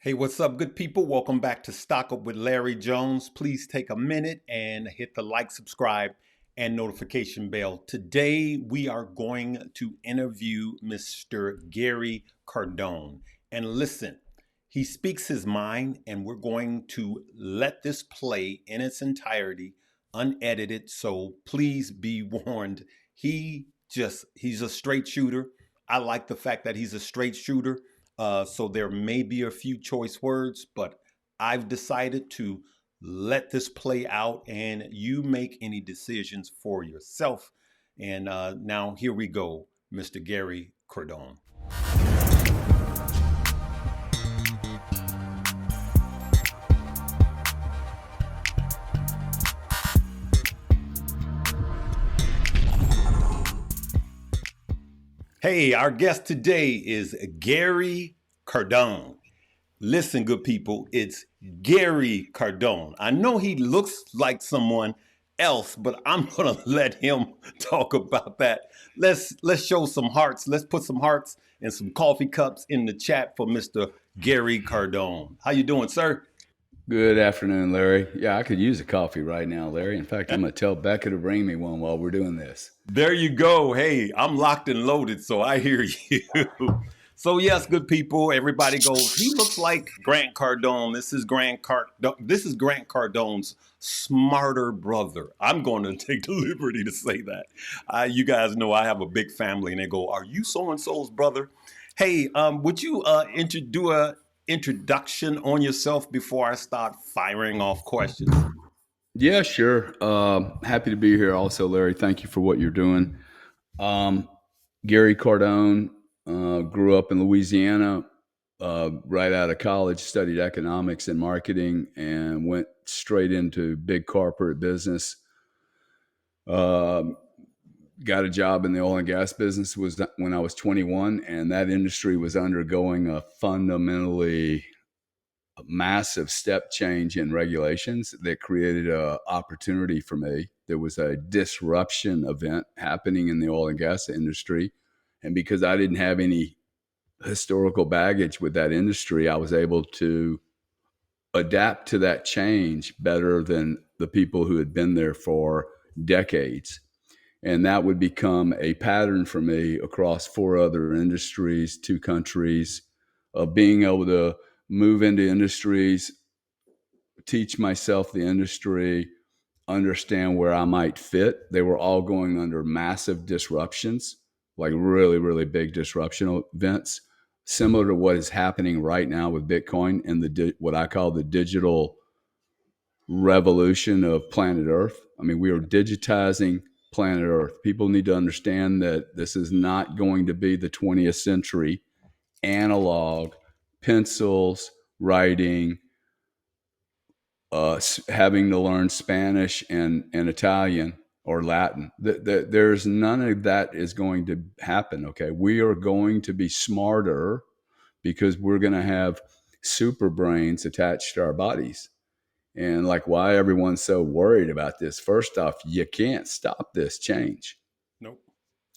Hey, what's up, good people? Welcome back to Stock Up with Larry Jones. Please take a minute and hit the like, subscribe, and notification bell. Today, we are going to interview Mr. Gary Cardone. And listen, he speaks his mind, and we're going to let this play in its entirety, unedited. So please be warned. He's a straight shooter. I like the fact that he's a straight shooter. So there may be a few choice words, but I've decided to let this play out and you make any decisions for yourself. And now here we go, Mr. Gary Cardone. Hey, our guest today is Gary Cardone. Listen, good people, it's Gary Cardone. I know he looks like someone else, but I'm gonna let him talk about that. Let's show some hearts. Let's put some hearts and some coffee cups in the chat for Mr. Gary Cardone. How you doing, sir? Good afternoon, Larry. Yeah, I could use a coffee right now, Larry. In fact, I'm going to tell Becca to bring me one while we're doing this. There you go. Hey, I'm locked and loaded, so I hear you. So yes, good people. Everybody goes. He looks like Grant Cardone. This is Grant Cardone's smarter brother. I'm going to take the liberty to say that. You guys know I have a big family, and they go, "Are you so and so's brother?" Hey, would you do a introduction on yourself before I start firing off questions? Yeah, sure. Happy to be here also, Larry. Thank you for what you're doing. Um, Gary Cardone grew up in Louisiana right out of college, studied economics and marketing, and went straight into big corporate business. Um, got a job in the oil and gas business was when I was 21, and that industry was undergoing a fundamentally massive step change in regulations that created an opportunity for me. There was a disruption event happening in the oil and gas industry. And because I didn't have any historical baggage with that industry, I was able to adapt to that change better than the people who had been there for decades. And that would become a pattern for me across four other industries, two countries, of being able to move into industries, teach myself the industry, understand where I might fit. They were all going under massive disruptions, like really, really big disruption events, similar to what is happening right now with Bitcoin and what I call the digital revolution of planet Earth. I mean, we are digitizing planet Earth. People need to understand that this is not going to be the 20th century analog, pencils, writing, having to learn Spanish and Italian or Latin. There's none of that is going to happen. Okay, we are going to be smarter because we're going to have super brains attached to our bodies. And like, why everyone's so worried about this? First off, you can't stop this change. Nope.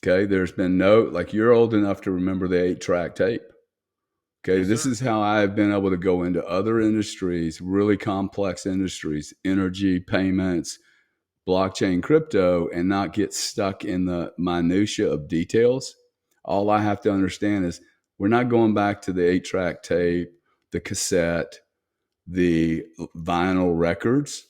Okay, there's been like, you're old enough to remember the 8-track tape. Okay, Yes, this sir. is how I've been able to go into other industries, really complex industries, energy, payments, blockchain, crypto, and not get stuck in the minutia of details. All I have to understand is we're not going back to the 8-track tape, the cassette, the vinyl records,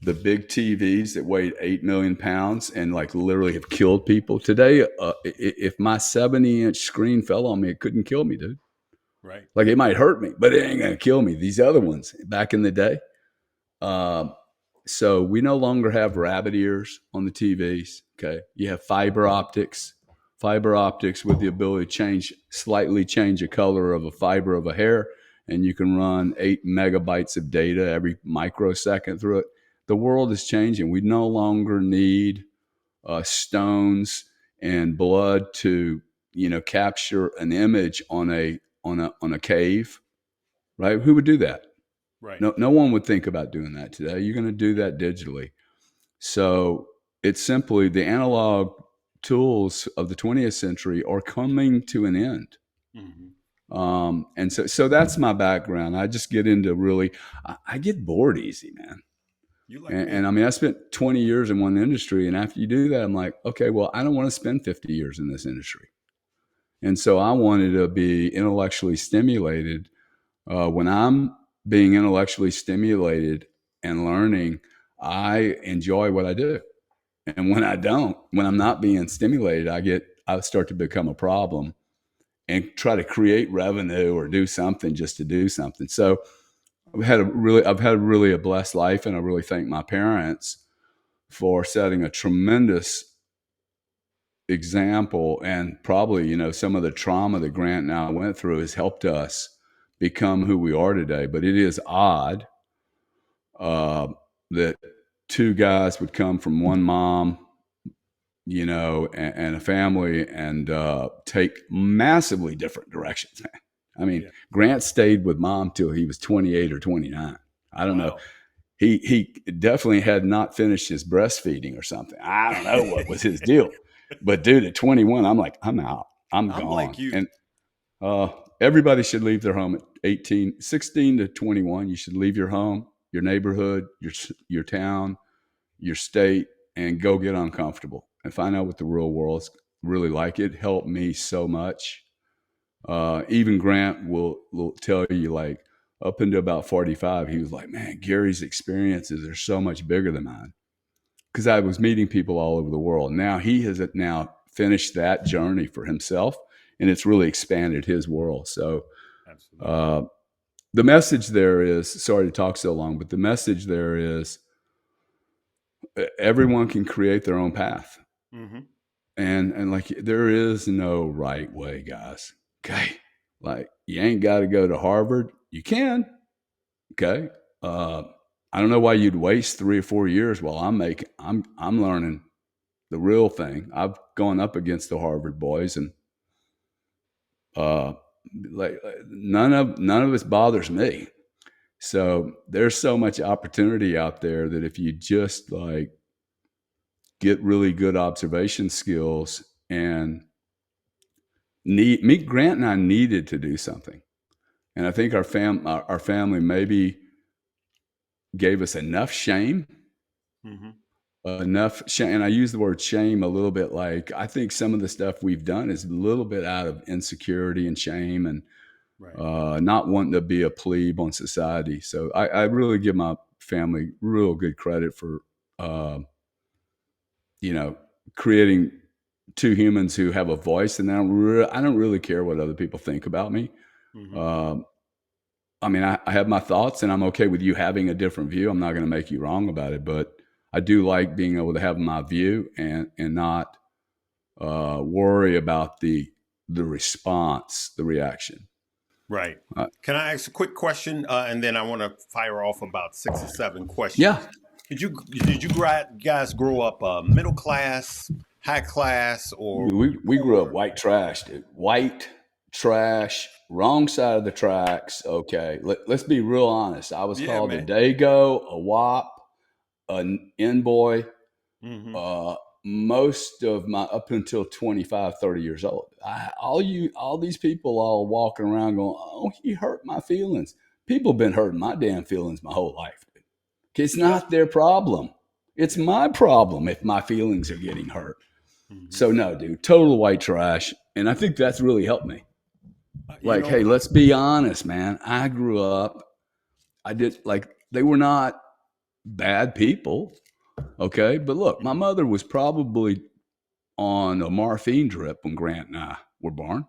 the big TVs that weighed 8 million pounds and like literally have killed people. Today, if my 70-inch screen fell on me, it couldn't kill me, dude. Right. Like, it might hurt me, but it ain't going to kill me. These other ones back in the day. Um, so we no longer have rabbit ears on the TVs. Okay. You have fiber optics with the ability to slightly change the color of a fiber of a hair. And you can run 8 megabytes of data every microsecond through it. The world is changing. We no longer need stones and blood to, capture an image on a cave, right? Who would do that? Right. No one would think about doing that today. You're going to do that digitally. So it's simply the analog tools of the 20th century are coming to an end. Mm-hmm. And so that's my background. I just get into really, I get bored easy, man. You like And me. I mean, I spent 20 years in one industry. And after you do that, I'm like, okay, well, I don't want to spend 50 years in this industry. And so I wanted to be intellectually stimulated. When I'm being intellectually stimulated and learning, I enjoy what I do. And when I don't, when I'm not being stimulated, I start to become a problem and try to create revenue or do something just to do something. So I've had really a blessed life, and I really thank my parents for setting a tremendous example. And probably, some of the trauma that Grant and I went through has helped us become who we are today. But it is odd uh, that two guys would come from one mom, and a family, and take massively different directions, man. I mean, Yeah. Grant stayed with mom till he was 28 or 29. I don't know. Wow. He definitely had not finished his breastfeeding or something. I don't know what was his deal. But dude, at 21, I'm like, I'm out. I'm I'm like gone. you. And uh, everybody should leave their home at 18, 16 to 21. You should leave your home, your neighborhood, your town, your state, and go get uncomfortable and find out what the real world's really like. It helped me so much. Even Grant will tell you, like, up until about 45, he was like, man, Gary's experiences are so much bigger than mine, because I was meeting people all over the world. Now he has now finished that journey for himself, and it's really expanded his world. So Absolutely. uh, the message there is, sorry to talk so long, but the message there is everyone can create their own path. Mm-hmm. And like, there is no right way, guys. Okay. Like, you ain't got to go to Harvard. You can. Okay. Uh, I don't know why you'd waste 3 or 4 years while I'm learning the real thing. I've gone up against the Harvard boys, and uh, like, none of this bothers me. So there's so much opportunity out there that if you just like get really good observation skills, and Grant and I needed to do something. And I think our family maybe gave us enough shame, Mm-hmm. enough shame. And I use the word shame a little bit, like, I think some of the stuff we've done is a little bit out of insecurity and shame, and Right. not wanting to be a plebe on society. So I really give my family real good credit for, uh, you know, creating two humans who have a voice, and I don't really care what other people think about me. Mm-hmm. Um, I mean, I have my thoughts, and I'm okay with you having a different view. I'm not going to make you wrong about it, but I do like being able to have my view, and not worry about the response, the reaction. Right. Uh, Can I ask a quick question, and then I want to fire off about 6 or 7 yeah, questions. Did you guys grow up middle class, high class, or were you we grew up poor? white trash, dude. White trash, wrong side of the tracks. Okay, let's be real honest. I was Yeah, called a man. Dago, a WAP, an N boy. Mm-hmm. uh, Most of my, up until 25, 30 years old, all these people all walking around going, oh, he hurt my feelings. People been hurting my damn feelings my whole life. It's Yep. not their problem. It's Yeah. my problem if my feelings are getting hurt. Mm-hmm. So no, dude, total white trash. And I think that's really helped me. You Like, know, hey, let's be honest, man. I grew up, I did, like, they were not bad people. Okay. But look, my mhm. mother was probably on a morphine drip when Grant and I were born.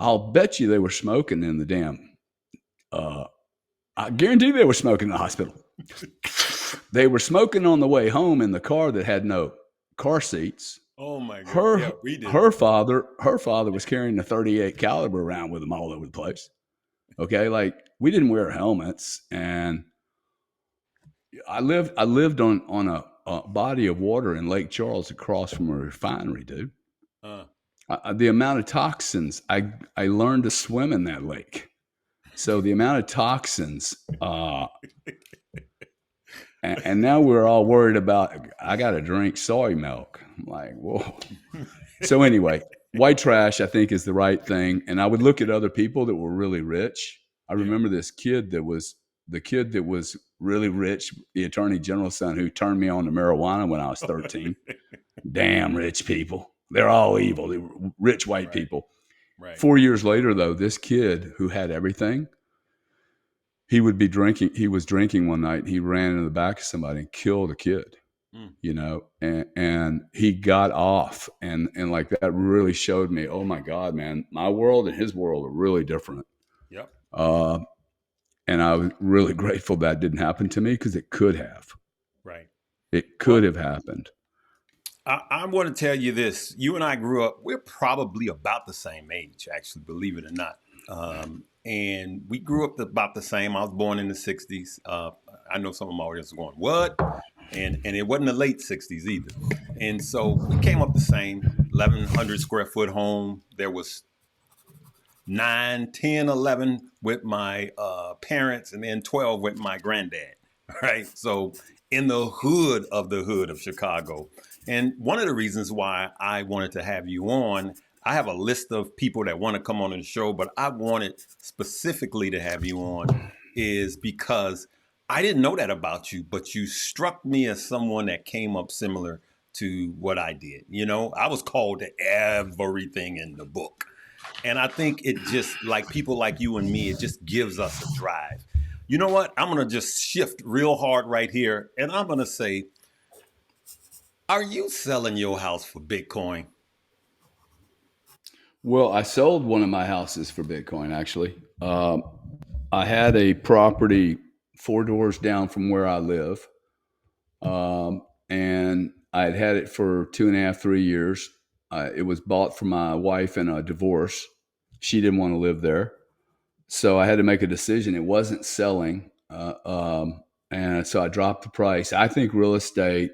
I'll Mhm. bet you they were smoking in the damn. Uh, I guarantee they were smoking in the hospital. They were smoking on the way home in the car that had no car seats. Oh my God. Her Yeah, we did. her father was carrying a 38 caliber around with him all over the place. Okay, like, we didn't wear helmets, and I lived on a body of water in Lake Charles across from a refinery, dude. Uh, The amount of toxins, I learned to swim in that lake. So the amount of toxins, and now we're all worried about, I got to drink soy milk. I'm like, whoa. So anyway, white trash, I think, is the right thing. And I would look at other people that were really rich. I Yeah. remember this kid that was really rich, the attorney general's son, who turned me on to marijuana when I was 13. Damn rich people. They're all evil. They were rich white Right. people. Right. 4 years later, though, this kid who had everything, he would be drinking. He was drinking one night. He ran into the back of somebody and killed a kid, Mm. and he got off. And like that really showed me, oh my God, man, my world and his world are really different. Yep. Uh, and I was really grateful that didn't happen to me because it could have. Right. It Well, could have happened. I want to tell you this. You and I grew up, we're probably about the same age, actually, believe it or not. And we grew up about the same. I was born in the 60s. I know some of my audience are going, what? And it wasn't the late 60s either. And so we came up the same 1,100 square foot home. There was 9, 10, 11 with my parents, and then 12 with my granddad. Right. So in the hood of Chicago. And one of the reasons why I wanted to have you on, I have a list of people that want to come on the show, but I wanted specifically to have you on is because I didn't know that about you, but you struck me as someone that came up similar to what I did. You know, I was called to everything in the book. And I think it just, like people like you and me, it just gives us a drive. You know what? I'm going to just shift real hard right here. And I'm going to say, are you selling your house for Bitcoin? Well, I sold one of my houses for Bitcoin, actually. I had a property 4 doors down from where I live. And I had it for 2.5, 3 years. It was bought for my wife in a divorce. She didn't want to live there. So I had to make a decision. It wasn't selling. And so I dropped the price. I think real estate,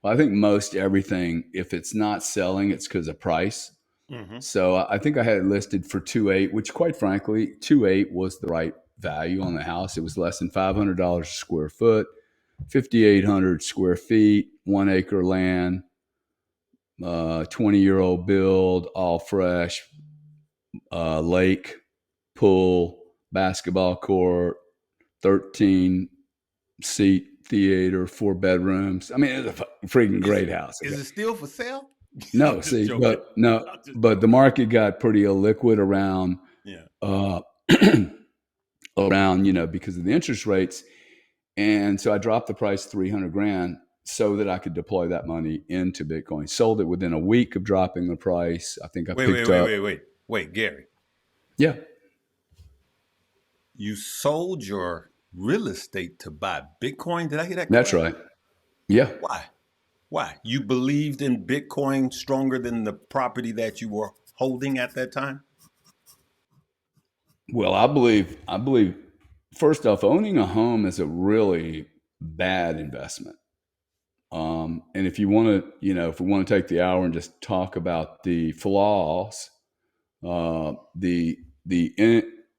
well, I think most everything, if it's not selling, it's because of price. Mm-hmm. So I think I had it listed for 2.8, which quite frankly, 2.8 was the right value on the house. It was less than $500 a square foot, 5,800 square feet, 1 acre land, 20-year-old build, all fresh, lake, pool, basketball court, 13 seat theater, 4 bedrooms. I mean, it's a freaking Is great it house. is it still for sale? I'm No, just see, joking. but no, I'm just but the joking. market got pretty illiquid around Yeah. uh, because of the interest rates, and so I dropped the price 300 grand so that I could deploy that money into Bitcoin. Sold it within a week of dropping the price. I think I Wait, wait, picked wait, up. wait, wait. Wait, Gary. Yeah, You sold your real estate to buy Bitcoin. Did I hear that that's correct? right. Yeah. Why? Why? You believed in Bitcoin stronger than the property that you were holding at that time? Well, I believe first off, owning a home is a really bad investment. And if you want to, if we want to take the hour and just talk about the flaws, the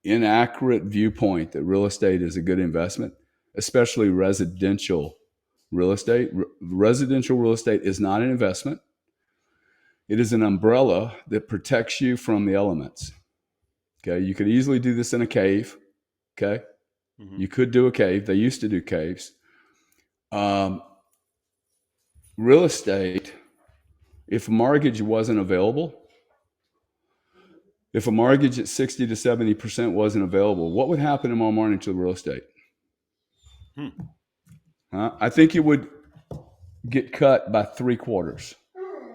inaccurate viewpoint that real estate is a good investment, especially residential real estate. Residential real estate is not an investment. It is an umbrella that protects you from the elements. Okay, you could easily do this in a cave. Okay, Mm-hmm. you could do a cave. They used to do caves. Um, Real estate, if a mortgage wasn't available, if a mortgage at 60 to 70% wasn't available, what would happen tomorrow morning to the real estate? Hmm. I think it would get cut by 3/4.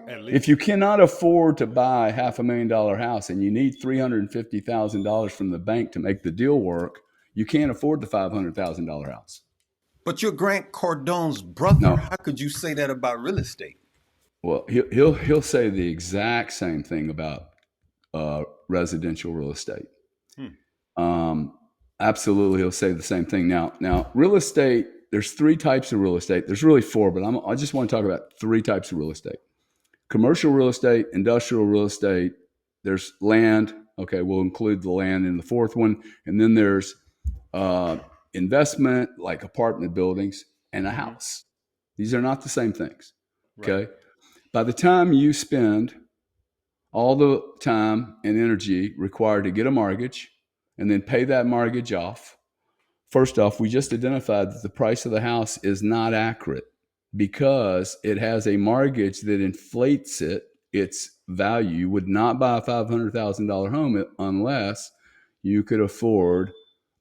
At If least. you cannot afford to buy a $500,000 house and you need $350,000 from the bank to make the deal work, you can't afford the $500,000 house. But you're Grant Cardone's brother. No, How could you say that about real estate? well, he'll say the exact same thing about residential real estate. Hmm. Um, Absolutely, he'll say the same thing. Now, real estate. There's three types of real estate. There's really four, but I just want to talk about three types of real estate: commercial real estate, industrial real estate. There's land. Okay, we'll include the land in the fourth one, and then there's uh, investment, like apartment buildings, and a Mm-hmm. house. These are not the same things. Right. Okay, by the time you spend all the time and energy required to get a mortgage and then pay that mortgage off. First off, we just identified that the price of the house is not accurate because it has a mortgage that inflates its value. You would not buy a $500,000 home unless you could afford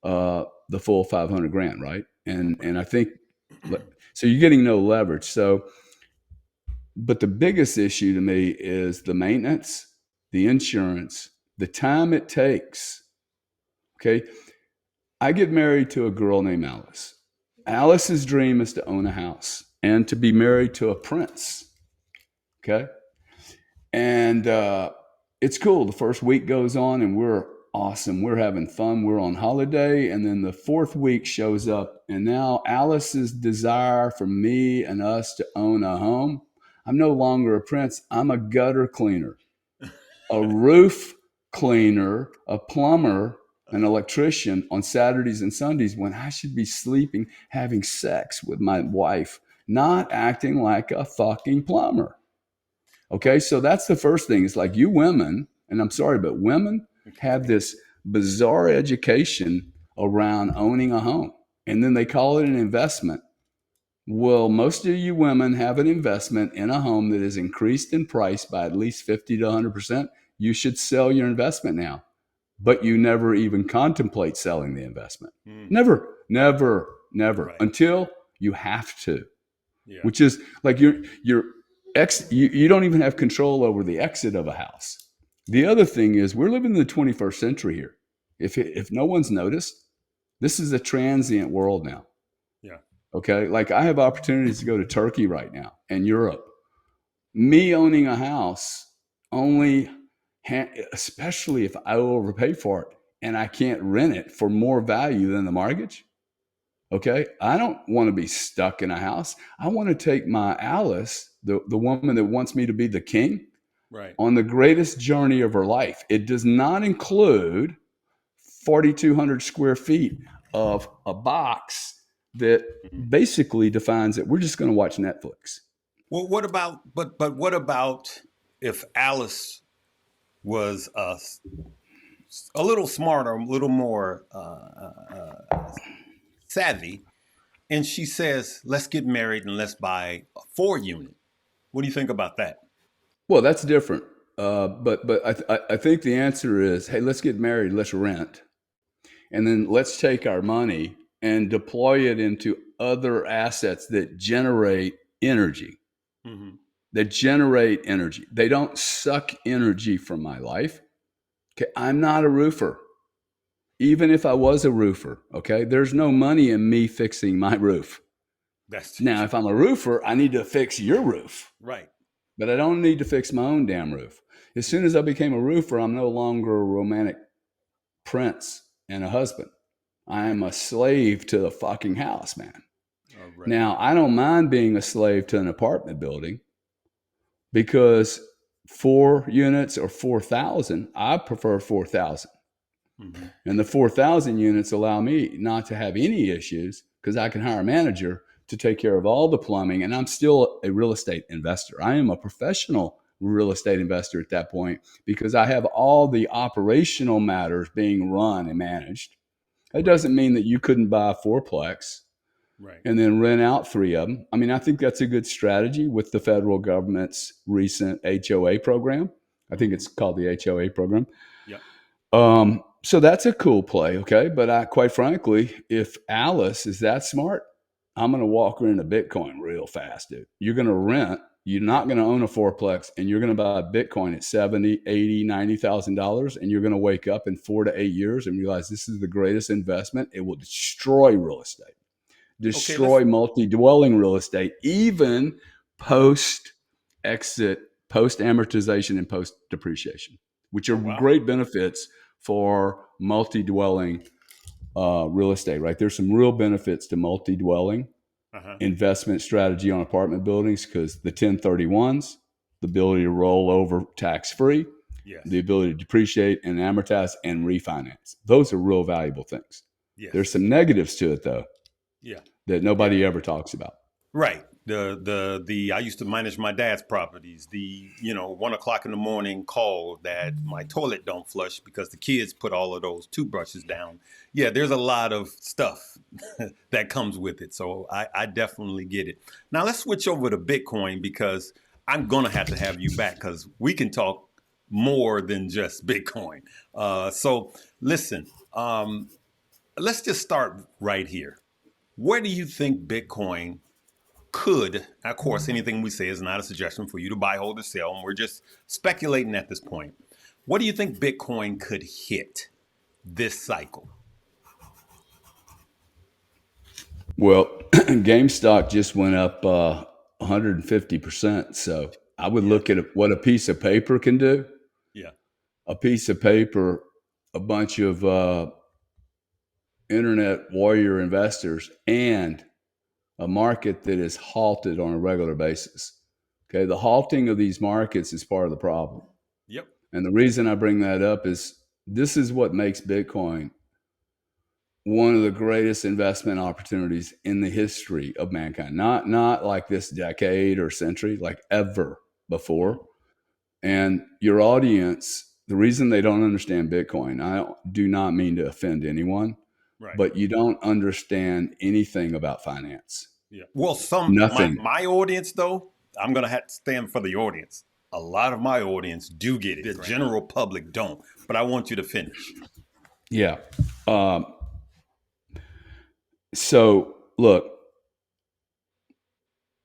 the full 500 grand, right? And I think so. You're getting no leverage. So, but the biggest issue to me is the maintenance, the insurance, the time it takes. Okay, I get married to a girl named Alice. Alice's dream is to own a house and to be married to a prince. Okay. And it's cool. The first week goes on and we're awesome. We're having fun. We're on holiday. And then the fourth week shows up. And now Alice's desire for me and us to own a home. I'm no longer a prince. I'm a gutter cleaner, a roof cleaner, a plumber, an electrician on Saturdays and Sundays when I should be sleeping, having sex with my wife, not acting like a fucking plumber. Okay, so that's the first thing. It's like you women, and I'm sorry, but women have this bizarre education around owning a home, and then they call it an investment. Well, most of you women have an investment in a home that is increased in price by at least 50 to 100%. You should sell your investment now, but you never even contemplate selling the investment. Never, never, never, Right. until you have to, Yeah. which is like you don't even have control over the exit of a house. The other thing is we're living in the 21st century here. If no one's noticed, this is a transient world now. Yeah. Okay. Like I have opportunities to go to Turkey right now and Europe. Me owning a house only, especially if I overpay for it and I can't rent it for more value than the mortgage. Okay. I don't want to be stuck in a house. I want to take my Alice, the woman that wants me to be the king, Right. on the greatest journey of her life. It does not include 4,200 square feet of a box that basically defines that we're just going to watch Netflix. Well, what about, but what about if Alice was a little smarter, a little more savvy, and she says, let's get married and let's buy a 4 unit. What do you think about that? Well, that's different. But I think the answer is, hey, let's get married, let's rent, and then let's take our money and deploy it into other assets that generate energy. Mm-hmm. That generate energy. They don't suck energy from my life. Okay, I'm not a roofer. Even if I was a roofer, okay, there's no money in me fixing my roof. That's Now, if I'm a roofer, I need to fix your roof, right. but I don't need to fix my own damn roof. As soon as I became a roofer, I'm no longer a romantic prince and a husband. I am a slave to the fucking house, man. Right. Now, I don't mind being a slave to an apartment building because 4 units or 4,000, I prefer 4,000. Mm-hmm. And the 4,000 units allow me not to have any issues because I can hire a manager to take care of all the plumbing. And I'm still a real estate investor. I am a professional real estate investor at that point because I have all the operational matters being run and managed. That doesn't mean that you couldn't buy a fourplex and then rent out 3 of them. I mean, I think that's a good strategy with the federal government's recent HOA program. I think it's called the HOA program. Yeah. So that's a cool play, okay? But quite frankly, if Alice is that smart, I'm going to walk her into Bitcoin real fast, dude. You're going to rent. You're not going to own a fourplex, and you're going to buy Bitcoin at $70,000, $80,000, $90,000, and you're going to wake up in 4 to 8 years and realize this is the greatest investment. It will destroy real estate, destroy multi-dwelling real estate, even post-exit, post-amortization, and post-depreciation, which are great benefits for multi-dwelling real estate, right? There's some real benefits to multi-dwelling investment strategy on apartment buildings because the 1031s, the ability to roll over tax-free, the ability to depreciate and amortize and refinance. Those are real valuable things. There's some negatives to it, though, that nobody ever talks about. Right. The I used to manage my dad's properties. The 1 o'clock in the morning call that my toilet don't flush because the kids put all of those toothbrushes down. Yeah, there's a lot of stuff that comes with it. So I definitely get it. Now let's switch over to Bitcoin because I'm gonna have to have you back because we can talk more than just Bitcoin. So listen, let's just start right here. Where do you think Bitcoin could, of course, anything we say is not a suggestion for you to buy, hold, or sell, and we're just speculating at this point. What do you think Bitcoin could hit this cycle? Well, GameStop just went up 150%. So I would Yeah, look at what a piece of paper can do. yeah, A piece of paper, a bunch of internet warrior investors, and a market that is halted on a regular basis. Okay, the halting of these markets is part of the problem. yep, And the reason I bring that up is this is what makes Bitcoin one of the greatest investment opportunities in the history of mankind. Not like this decade or century, like ever mm-hmm. before. And your audience, the reason they don't understand Bitcoin, do not mean to offend anyone, Right, but you don't understand anything about finance. yeah. Well, my Nothing. my audience though, I'm gonna have to stand for the audience. A lot of my audience do get it. The general public don't. But I want you to finish. Yeah. Um, so look,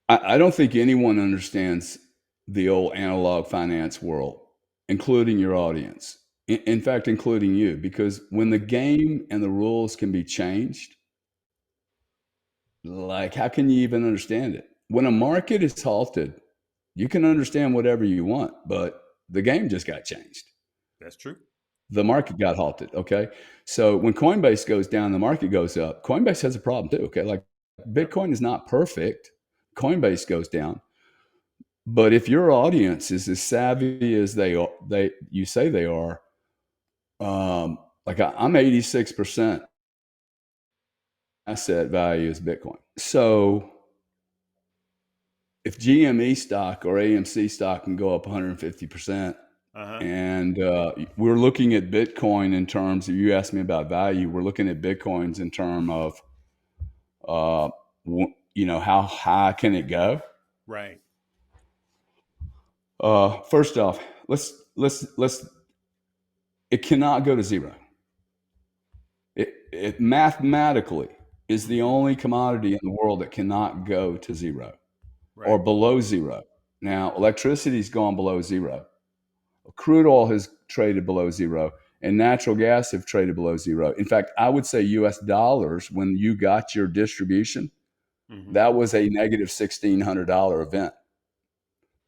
I don't think anyone understands the old analog finance world, including your audience. In fact, including you, because when the game and the rules can be changed, like how can you even understand it? When a market is halted, you can understand whatever you want, but the game just got changed. That's true. The market got halted. Okay. So when Coinbase goes down, the market goes up. Coinbase has a problem too. Okay. Like Yep. Bitcoin is not perfect. Coinbase goes down. But if your audience is as savvy as you say they are, like I'm 86% asset value is Bitcoin. So if GME stock or AMC stock can go up 150%, Uh huh. and we're looking at Bitcoin in terms of, you asked me about value, we're looking at Bitcoins in terms of, uh, how high can it go? Right. First off, let's it cannot go to zero. It mathematically is the Mm-hmm. only commodity in the world that cannot go to zero or Right. below zero. Now, electricity's gone below zero. Crude oil has traded below zero, and natural gas have traded below zero. In fact, I would say US dollars, when you got your distribution, Mm-hmm. that was a negative $1,600 event.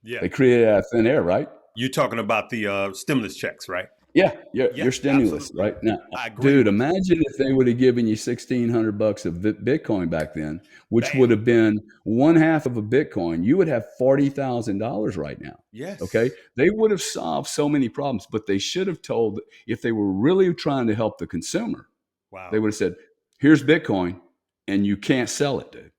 Yeah. They created it out of thin air, right? You're talking about the stimulus checks, right? Yeah, your Yeah, stimulus, absolutely. right? Now, I agree dude, with you. imagine if they would have given you $1,600 of Bitcoin back then, which would Bam. have been one half of a Bitcoin. You would have $40,000 right now. Okay, Yes. they would have solved so many problems, but they should have told, if they were really trying to help the consumer, they Wow. would have said, "Here's Bitcoin, and you can't sell it, dude. You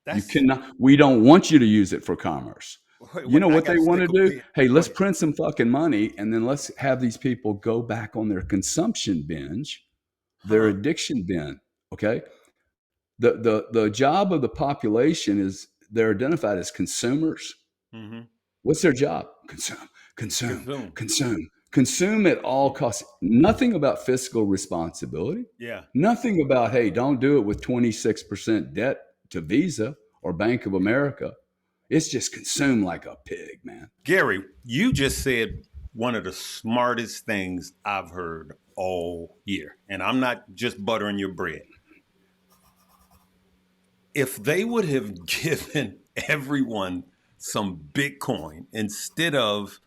That's. cannot. We don't want you to use it for commerce." You Wait, know I what got they to want stick to a do? pin. Hey, Go let's ahead. print some fucking money, and then let's have these people go back on their consumption binge, their Huh. addiction binge. Okay. The job of the population is, they're identified as consumers. Mm-hmm. What's their job? Consume, consume, Consume. consume, consume at all Mm. costs. Nothing about fiscal responsibility. Yeah. Nothing about, hey, don't do it with 26% debt to Visa or Bank of America. It's just consume like a pig, man. Gary, you just said one of the smartest things I've heard all year, and I'm not just buttering your bread. If they would have given everyone some Bitcoin instead of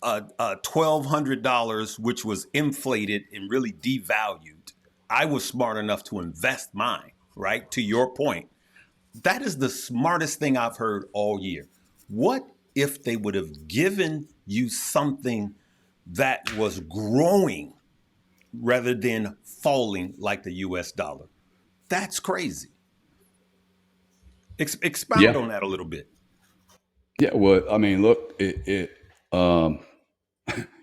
$1,200, which was inflated and really devalued, I was smart enough to invest mine, right? To your point, that is the smartest thing I've heard all year. What if they would have given you something that was growing rather than falling like the US dollar? That's crazy. Expound Yeah. on that a little bit. Yeah. Well, I mean, look, um,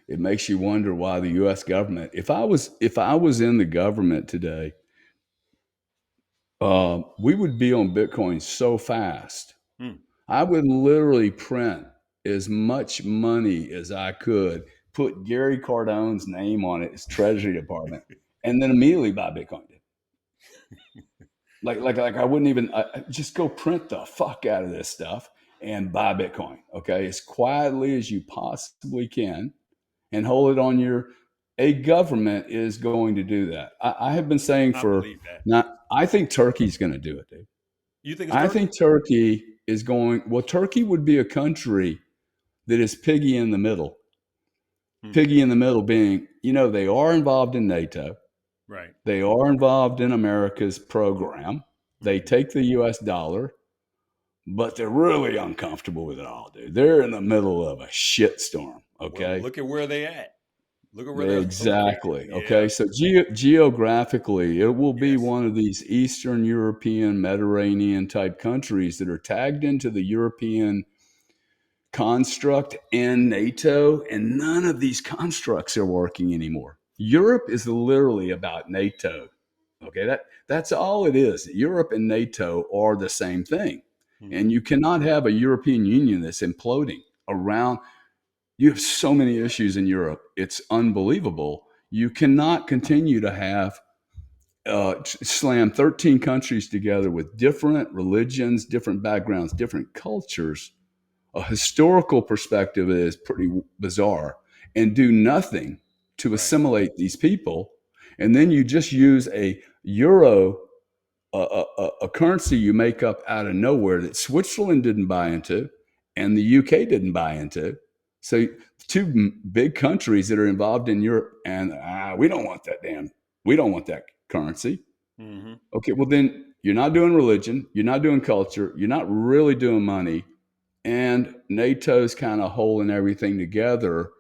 it makes you wonder why the U.S. government. If I was in the government today, we would be on Bitcoin so fast. Hmm. I would literally print as much money as I could, put Gary Cardone's name on it, his Treasury Department, and then immediately buy Bitcoin. Like I wouldn't even just go print the fuck out of this stuff and buy Bitcoin. Okay, as quietly as you possibly can, and hold it on your. A government is going to do that. I have been saying I for believe that. not. I think Turkey's going to do it, dude. You think it's I Turkey? think Turkey is going. Well, Turkey would be a country that is piggy in the middle. Hmm. Piggy in the middle being, they are involved in NATO. Right. They are involved in America's program. They Hmm. take the US dollar, but they're really uncomfortable with it all, dude. They're in the middle of a shitstorm, Well, okay? look at where they at. Look at where they're located. Exactly. Yeah. Okay. So geographically, it will be Yes. one of these Eastern European, Mediterranean type countries that are tagged into the European construct and NATO, and none of these constructs are working anymore. Europe is literally about NATO. Okay, that's all it is. Europe and NATO are the same thing. And Hmm. you cannot have a European Union that's imploding around. You have so many issues in Europe. It's unbelievable. You cannot continue to have slam 13 countries together with different religions, different backgrounds, different cultures. A historical perspective is pretty bizarre, and do nothing to Right. assimilate these people. And then you just use a euro, a currency you make up out of nowhere that Switzerland didn't buy into and the UK didn't buy into. So, two big countries that are involved in Europe, and we don't want that currency. Hmm. Okay, well, then you're not doing religion, you're not doing culture, you're not really doing money, and NATO's kind of holding everything together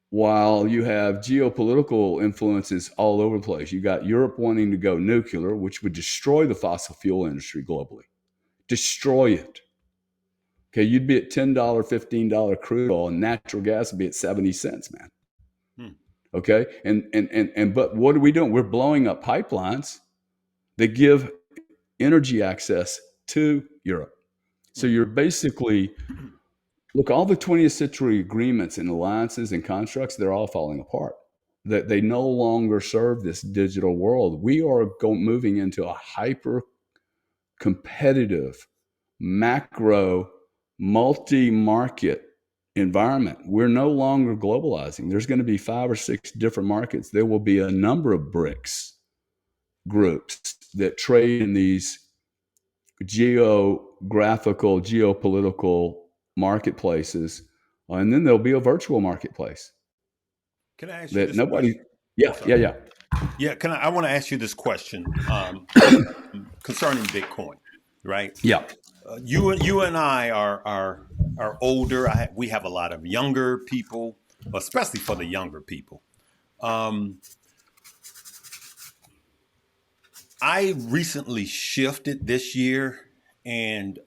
while you have geopolitical influences all over the place. You got Europe wanting to go nuclear, which would destroy the fossil fuel industry globally, destroy it. Okay, you'd be at $10, $15 crude oil, and natural gas would be at 70 cents, man. Hmm. Okay, and but what are we doing? We're blowing up pipelines that give energy access to Europe. So you're Hmm. basically look, all the 20th century agreements and alliances and constructs, they're all falling apart. That they no longer serve this digital world. We are moving into a hyper competitive, macro, multi market environment. We're no longer globalizing. There's going to be 5 or 6 different markets. There will be a number of BRICS groups that trade in these geographical, geopolitical marketplaces, and then there'll be a virtual marketplace Can I ask you that this nobody. question? I'm Yeah, yeah, sorry. yeah, Yeah. Can I want to ask you this question concerning Bitcoin, right? yeah. You and I are older. We have a lot of younger people, especially for the younger people. Um, I recently shifted this year, and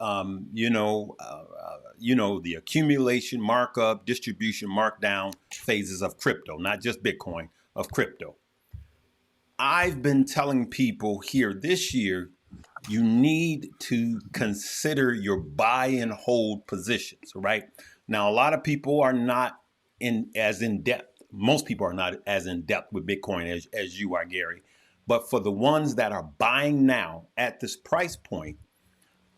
the accumulation, markup, distribution, markdown phases of crypto, not just Bitcoin, of crypto. I've been telling people here this year, you need to consider your buy and hold positions, right? Now, a lot of people are not in depth. Most people are not as in depth with Bitcoin as you are, Gary. But for the ones that are buying now at this price point,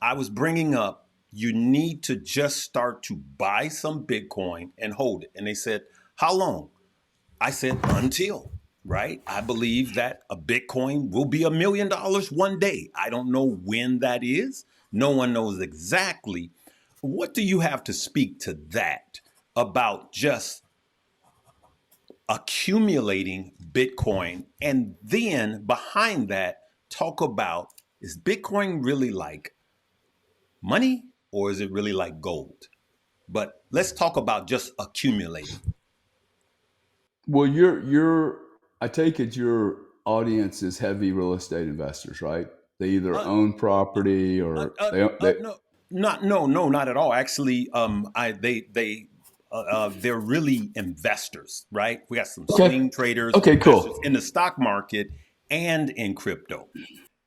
I was bringing up you need to just start to buy some Bitcoin and hold it. And they said, how long? I said, until, right? I believe that a Bitcoin will be $1 million one day. I don't know when that is. No one knows exactly. What do you have to speak to that about just accumulating Bitcoin? And then behind that, talk about, is Bitcoin really like money or is it really like gold? But let's talk about just accumulating. Well, you're. I take it your audience is heavy real estate investors, right? They either Uh, own uh, property or they no, not at all. Actually, they're really investors, right? We got some okay. swing traders, Okay, investors cool. in the stock market and in crypto.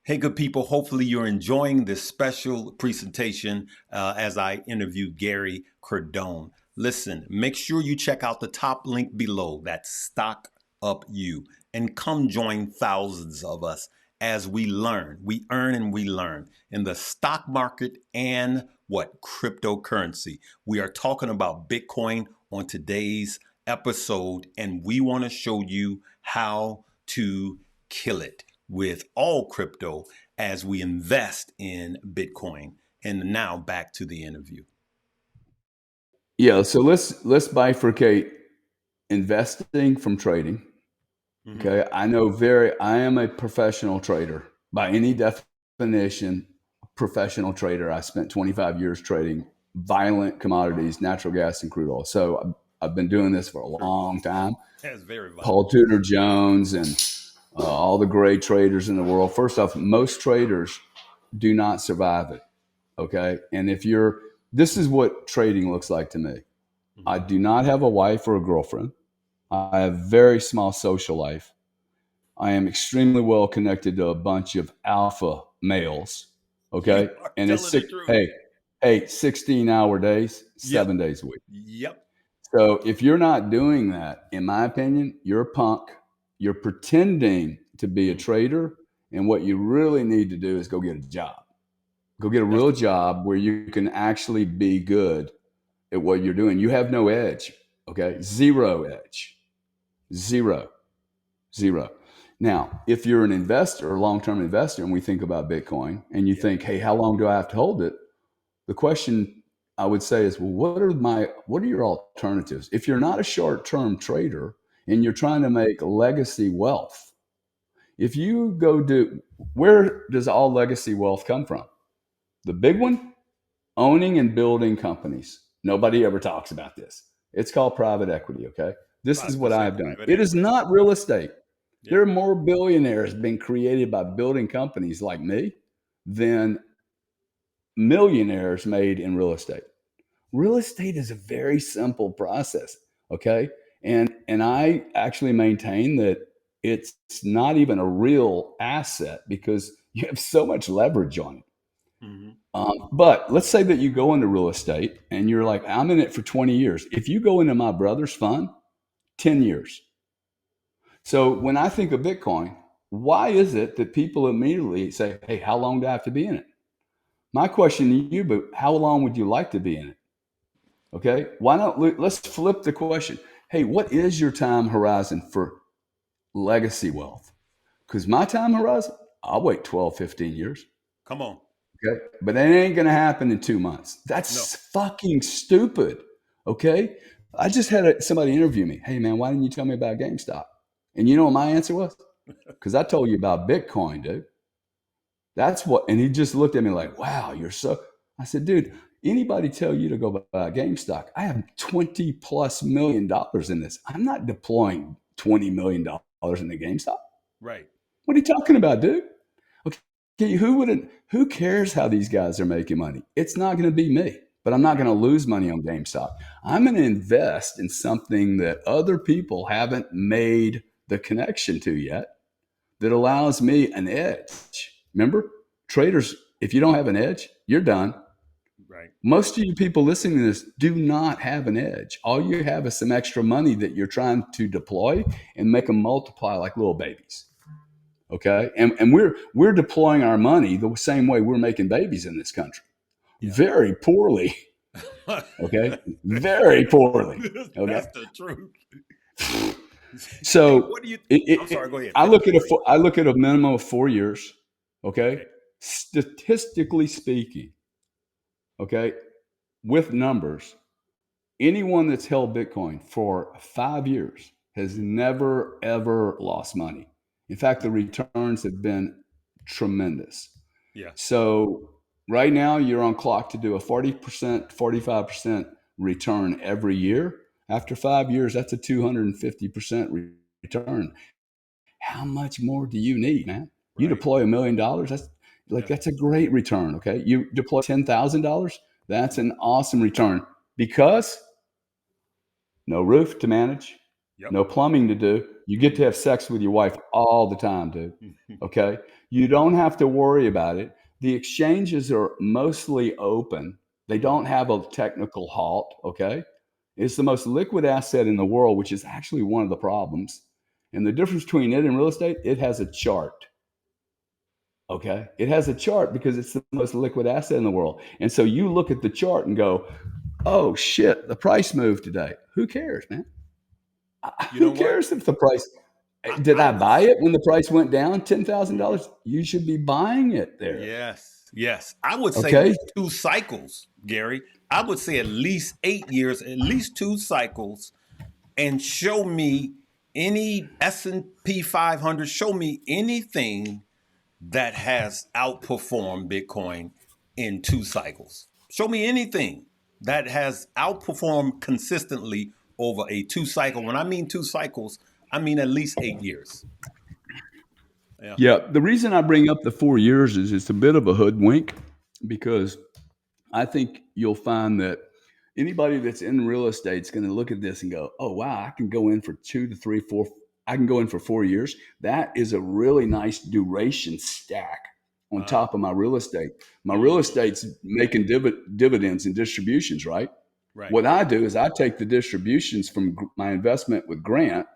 Hey, good people. Hopefully, you're enjoying this special presentation as I interview Gary Cardone. Listen, make sure you check out the top link below. That's Stock Up You, and come join thousands of us as we learn, we earn, and we learn in the stock market and what cryptocurrency. We are talking about Bitcoin on today's episode, and we want to show you how to kill it with all crypto as we invest in Bitcoin. And now back to the interview. Yeah, so let's bifurcate investing from trading. Mm-hmm. Okay, I am a professional trader by any definition. Professional trader. I spent 25 years trading violent commodities, natural gas and crude oil. So I've been doing this for a Sure. long time. That's very Paul violent. Tudor Jones and all the great traders in the world. First off, most traders do not survive it. Okay, and this is what trading looks like to me. I Mm-hmm. do not have a wife or a girlfriend. I have very small social life. I am extremely well connected to a bunch of alpha males. You Okay. are And it's telling the truth. hey, 16-hour days, Yep. 7 days a week. Yep. So if you're not doing that, in my opinion, you're a punk. You're pretending to be a Mm-hmm. trader. And what you really need to do is go get a job. Go get a That's real job where you can actually be good at what you're doing. You have no edge. Okay. Zero edge. Zero. Zero. Now, if you're an investor, a long-term investor, and we think about Bitcoin, and you yep. think, "Hey, how long do I have to hold it?" The question I would say is, "Well, what are your alternatives?" If you're not a short-term trader and you're trying to make legacy wealth, if you go do where does all legacy wealth come from? The big one, owning and building companies. Nobody ever talks about this. It's called private equity. Okay, I this was is gonna what I say have done. private It is equity. not real estate. There Yeah. are more billionaires being created by building companies like me than millionaires made in real estate. Real estate is a very simple process, okay? And I actually maintain that it's not even a real asset because you have so much leverage on it. Mm-hmm. But let's say that you go into real estate and you're like, I'm in it for 20 years. If you go into my brother's fund, 10 years. So when I think of Bitcoin, why is it that people immediately say, hey, how long do I have to be in it? My question to you, but how long would you like to be in it? Okay. Why not? Let's flip the question. Hey, what is your time horizon for legacy wealth? Because my time horizon, I'll wait 12, 15 years. Come on. Okay. But that ain't going to happen in 2 months. No. That's fucking stupid. Okay. I just had somebody interview me. Hey, man, why didn't you tell me about GameStop? And you know what my answer was? Because I told you about Bitcoin, dude. That's what, and he just looked at me like, wow, you're so. I said, dude, anybody tell you to go buy GameStop? I have 20 plus $1 million in this. I'm not deploying $20 million into GameStop. Right. What are you talking about, dude? Okay, who cares how these guys are making money? It's not going to be me, but I'm not going Right. to lose money on GameStop. I'm going to invest in something that other people haven't made the connection to yet that allows me an edge. Remember, traders, if you don't have an edge, you're done. Right. Most of you people listening to this do not have an edge. All you have is some extra money that you're trying to deploy and make them multiply like little babies. Okay. And we're deploying our money the same way we're making babies in this country. Yeah. Very poorly. Okay. Very poorly. Okay. That's the truth. Hey, So what do you? I'm sorry. Go ahead. I Finish. I look at a minimum of 4 years. Okay. Okay. Statistically speaking, okay, with numbers, anyone that's held Bitcoin for 5 years has never, ever lost money. In fact, the returns have been tremendous. Yeah. So right now, you're on clock to do a 40%, 45% return every year. After 5 years, that's a 250% return. How much more do you need, man? You Right. deploy $1 million, Like Yeah. that's a great return. Okay, you deploy $10,000. That's an awesome return because no roof to manage, Yep. no plumbing to do. You get to Mm-hmm. have sex with your wife all the time, dude. Okay. You don't have to worry about it. The exchanges are mostly open, they don't Mm-hmm. have a technical halt. Okay. It's the most liquid asset in the world, which is actually one of the problems. And the difference between it and real estate, it has a chart. Okay. It has a chart because it's the most liquid asset in the world. And so you look at the chart and go, oh shit, the price moved today. Who cares, man? You Who know what? cares if the price did I I would. buy it when the price went down $10,000? Mhm. You should be buying it there. Yes. Yes. I would say Okay? two cycles, Gary. I would say at least 8 years, at least two cycles, and show me any S&P 500. Show me anything that has outperformed Bitcoin in two cycles. Show me anything that has outperformed consistently over a two cycle. When I mean two cycles, I mean at least 8 years. Yeah. Yeah, the reason I bring up the 4 years is it's a bit of a hoodwink because I think you'll find that anybody that's in real estate is going to look at this and go, "Oh wow, I can go in for 2 to 3, 4. I can go in for 4 years. That is a really nice duration stack on Uh, top of my real estate. My real mm, estate's making dividends and distributions, right? right. What I do is I take the distributions from my investment with Grant.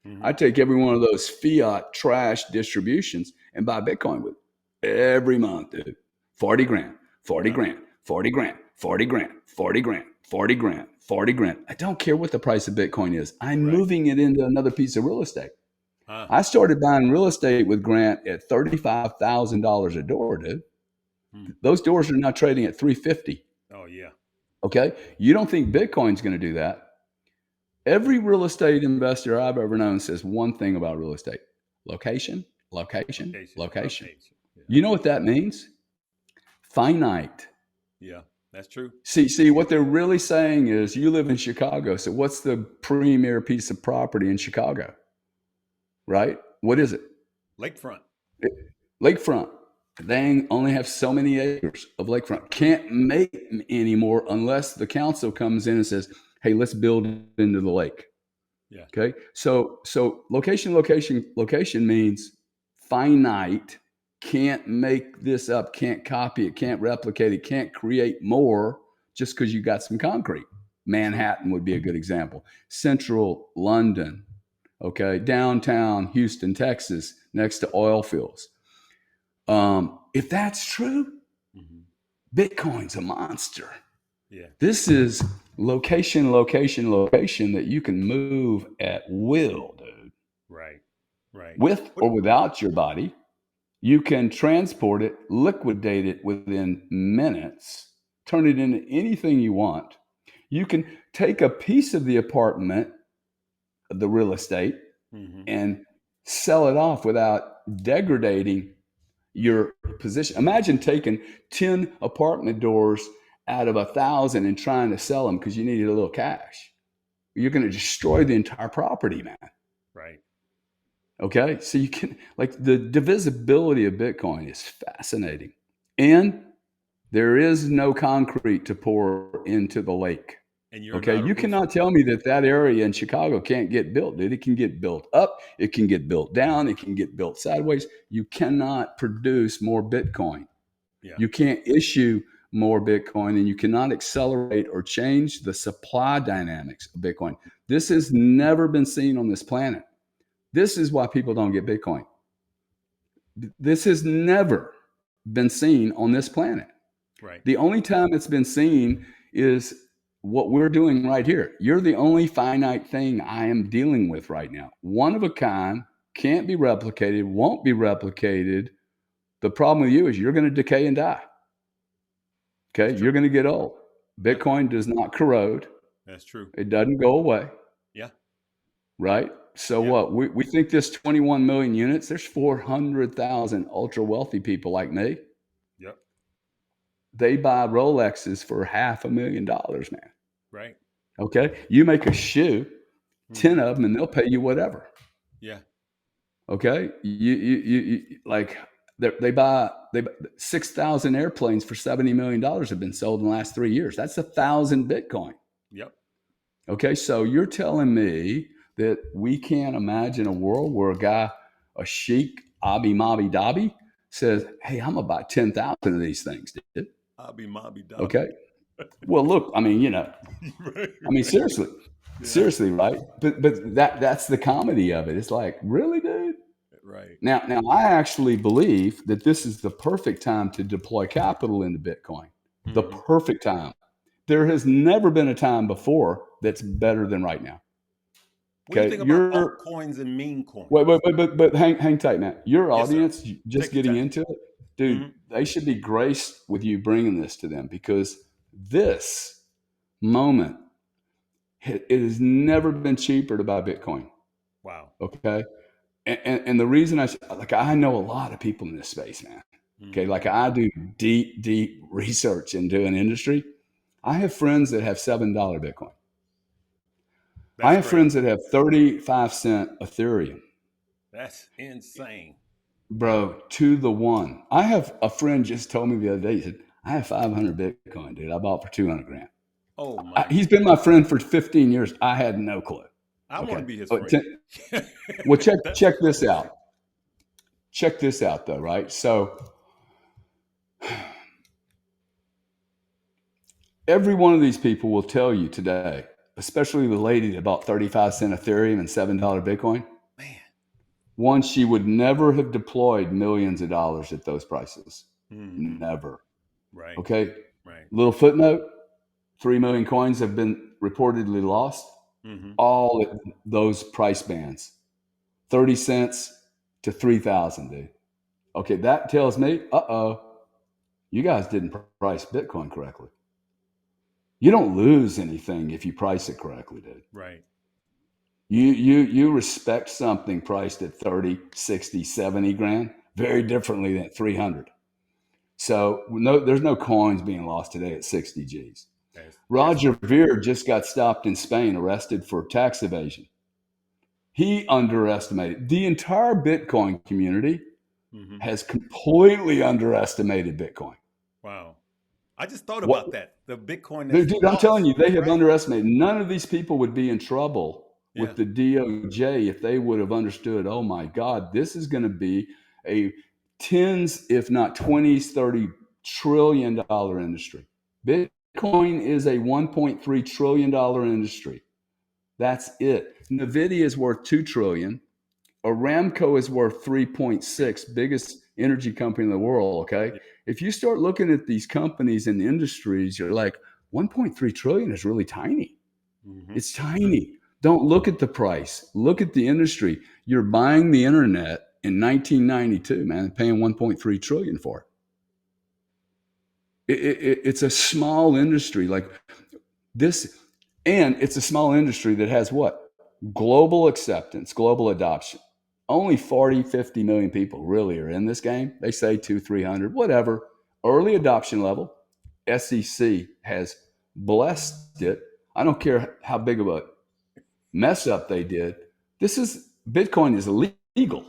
Hmm. I take every one of those fiat trash distributions and buy Bitcoin with it every month, dude. 40 grand, 40 Uh, grand, 40 grand, 40 grand, 40 grand, 40 grand, 40 grand. I don't care what the price of Bitcoin is. I'm right. moving it into another piece of real estate. Uh, I started buying real estate with Grant at $35,000 a door, dude. mm. Those doors are now trading at 350. Oh yeah. Okay. You don't think Bitcoin's going to do that? Every real estate investor I've ever known says one thing about real estate: location, location, Location. location. Location. Yeah. You know what that means? Finite. Yeah. That's true. See, what they're really saying is you live in Chicago. So, what's the premier piece of property in Chicago? Right? What is it? Lakefront. Lakefront. They only have so many acres of Yep. lakefront. Can't make any more unless the council comes in and says, hey, let's build into the lake. Yeah. Okay. So location, location, location means finite. Can't make this up, can't copy it, can't replicate it, can't create more just because you got some concrete. True. Manhattan would be a good example. Central London, okay, downtown Houston, Texas, next to oil fields. If that's true, Hmm. Bitcoin's a monster. Yeah. This is location, location, location that you can move at will, dude. Right. Right. With What? or without your body. You can transport it, liquidate it within minutes, turn it into anything you want. You can take a piece of the apartment, the real estate, Hmm. and sell it off without degrading your position. Imagine taking 10 apartment doors out of 1,000 and trying to sell them because you needed a little cash. You're going to destroy the entire property, man. Right. Okay. So you can, like, the divisibility of Bitcoin is fascinating. And there is no concrete to pour into the lake. And you're Okay. not a You roofer. cannot tell me that that area in Chicago can't get built, dude. It can get built up, it can get built down, it can get built sideways. You cannot produce more Bitcoin. Yeah. You can't issue more Bitcoin, and you cannot accelerate or change the supply dynamics of Bitcoin. This has never been seen on this planet. This is why people don't get Bitcoin. This has never been seen on this planet. Right. The only time it's been seen is what we're doing right here. You're the only finite thing I am dealing with right now. One of a kind, can't be replicated, won't be replicated. The problem with you is you're going to decay and die. That's Okay. true. You're going to get old. Yep. Bitcoin does not corrode, That's true. it doesn't go away. Yeah. Right? So Yeah. what? We think this 21 million units, there's 400,000 ultra wealthy people like me. Yep. They buy Rolexes for $500,000, man. Right. Okay? You make a shoe, 10 Hmm. of them, and they'll pay you whatever. Yeah. Okay? You like They buy 6,000 airplanes for $70 million have been sold in the last 3 years. That's 1,000 Bitcoin. Yep. Okay, so you're telling me that we can't imagine a world where a sheik, Abi Mabi Dhabi, says, "Hey, I'm gonna buy 10,000 of these things, dude." Abi Mabi Dhabi. Okay. Well, look, I mean, Right, right. seriously, Yeah. right? But that's the comedy of it. It's like, really, dude? Right. Now, I actually believe that this is the perfect time to deploy capital into Bitcoin. The Hmm. perfect time. There has never been a time before that's better than right now. What do you Okay, think about altcoins and meme coins? but hang tight, man. Your Yes, sir. audience, just Take your getting time. into it, dude, Hmm. they should be graced with you bringing this to them, because this moment, it has never been cheaper to buy Bitcoin. Wow. Okay, and the reason I know a lot of people in this space, man. Okay, Hmm. like I do deep research into an industry. I have friends that have $7 Bitcoin. I That's have friends crazy. that have 35-cent Ethereum. That's insane. Bro, to the one. I have a friend just told me the other day, he said, I have 500 Bitcoin, dude. I bought for 200 grand. Oh my He's goodness. been my friend for 15 years. I had no clue. I want to Okay. be his But friend. well, That's check this crazy. out. Check this out, though, right? So every one of these people will tell you today, especially the lady that bought 35-cent Ethereum and $7 Bitcoin, Man. one, she would never have deployed millions of dollars at those prices. Hmm. Never. Right. Okay. Right. Little footnote: 3 million coins have been reportedly lost. Hmm. All at those price bands, 30 cents to 3,000, dude. Okay, that tells me, you guys didn't price Bitcoin correctly. You don't lose anything if you price it correctly, dude. Right. You respect something priced at 30, 60, 70 grand very differently than at 300. So there's no coins being lost today at 60 G's. That's Roger true. Ver just got stopped in Spain, arrested for tax evasion. He underestimated. The entire Bitcoin community Hmm. has completely underestimated Bitcoin. Wow. I just thought What, about that. The Bitcoin that's dude, I'm telling lost. you, they have Right. underestimated. None of these people would be in trouble Yeah. with the DOJ if they would have understood, oh my God, this is going to be a tens, if not 20s, $30 trillion industry. Bitcoin is a $1.3 trillion industry. That's it. Nvidia is worth 2 trillion. Aramco is worth 3.6, biggest energy company in the world. Okay. Yeah. If you start looking at these companies and industries, you're like, 1.3 trillion is really tiny. Hmm. It's tiny. Don't look at the price. Look at the industry. You're buying the internet in 1992, man, paying 1.3 trillion for it. It's a small industry. Like this, and it's a small industry that has what? Global acceptance, global adoption. Only 40, 50 million people really are in this game. They say two, 300, whatever. Early adoption level. SEC has blessed it. I don't care how big of a mess up they did. Bitcoin is illegal.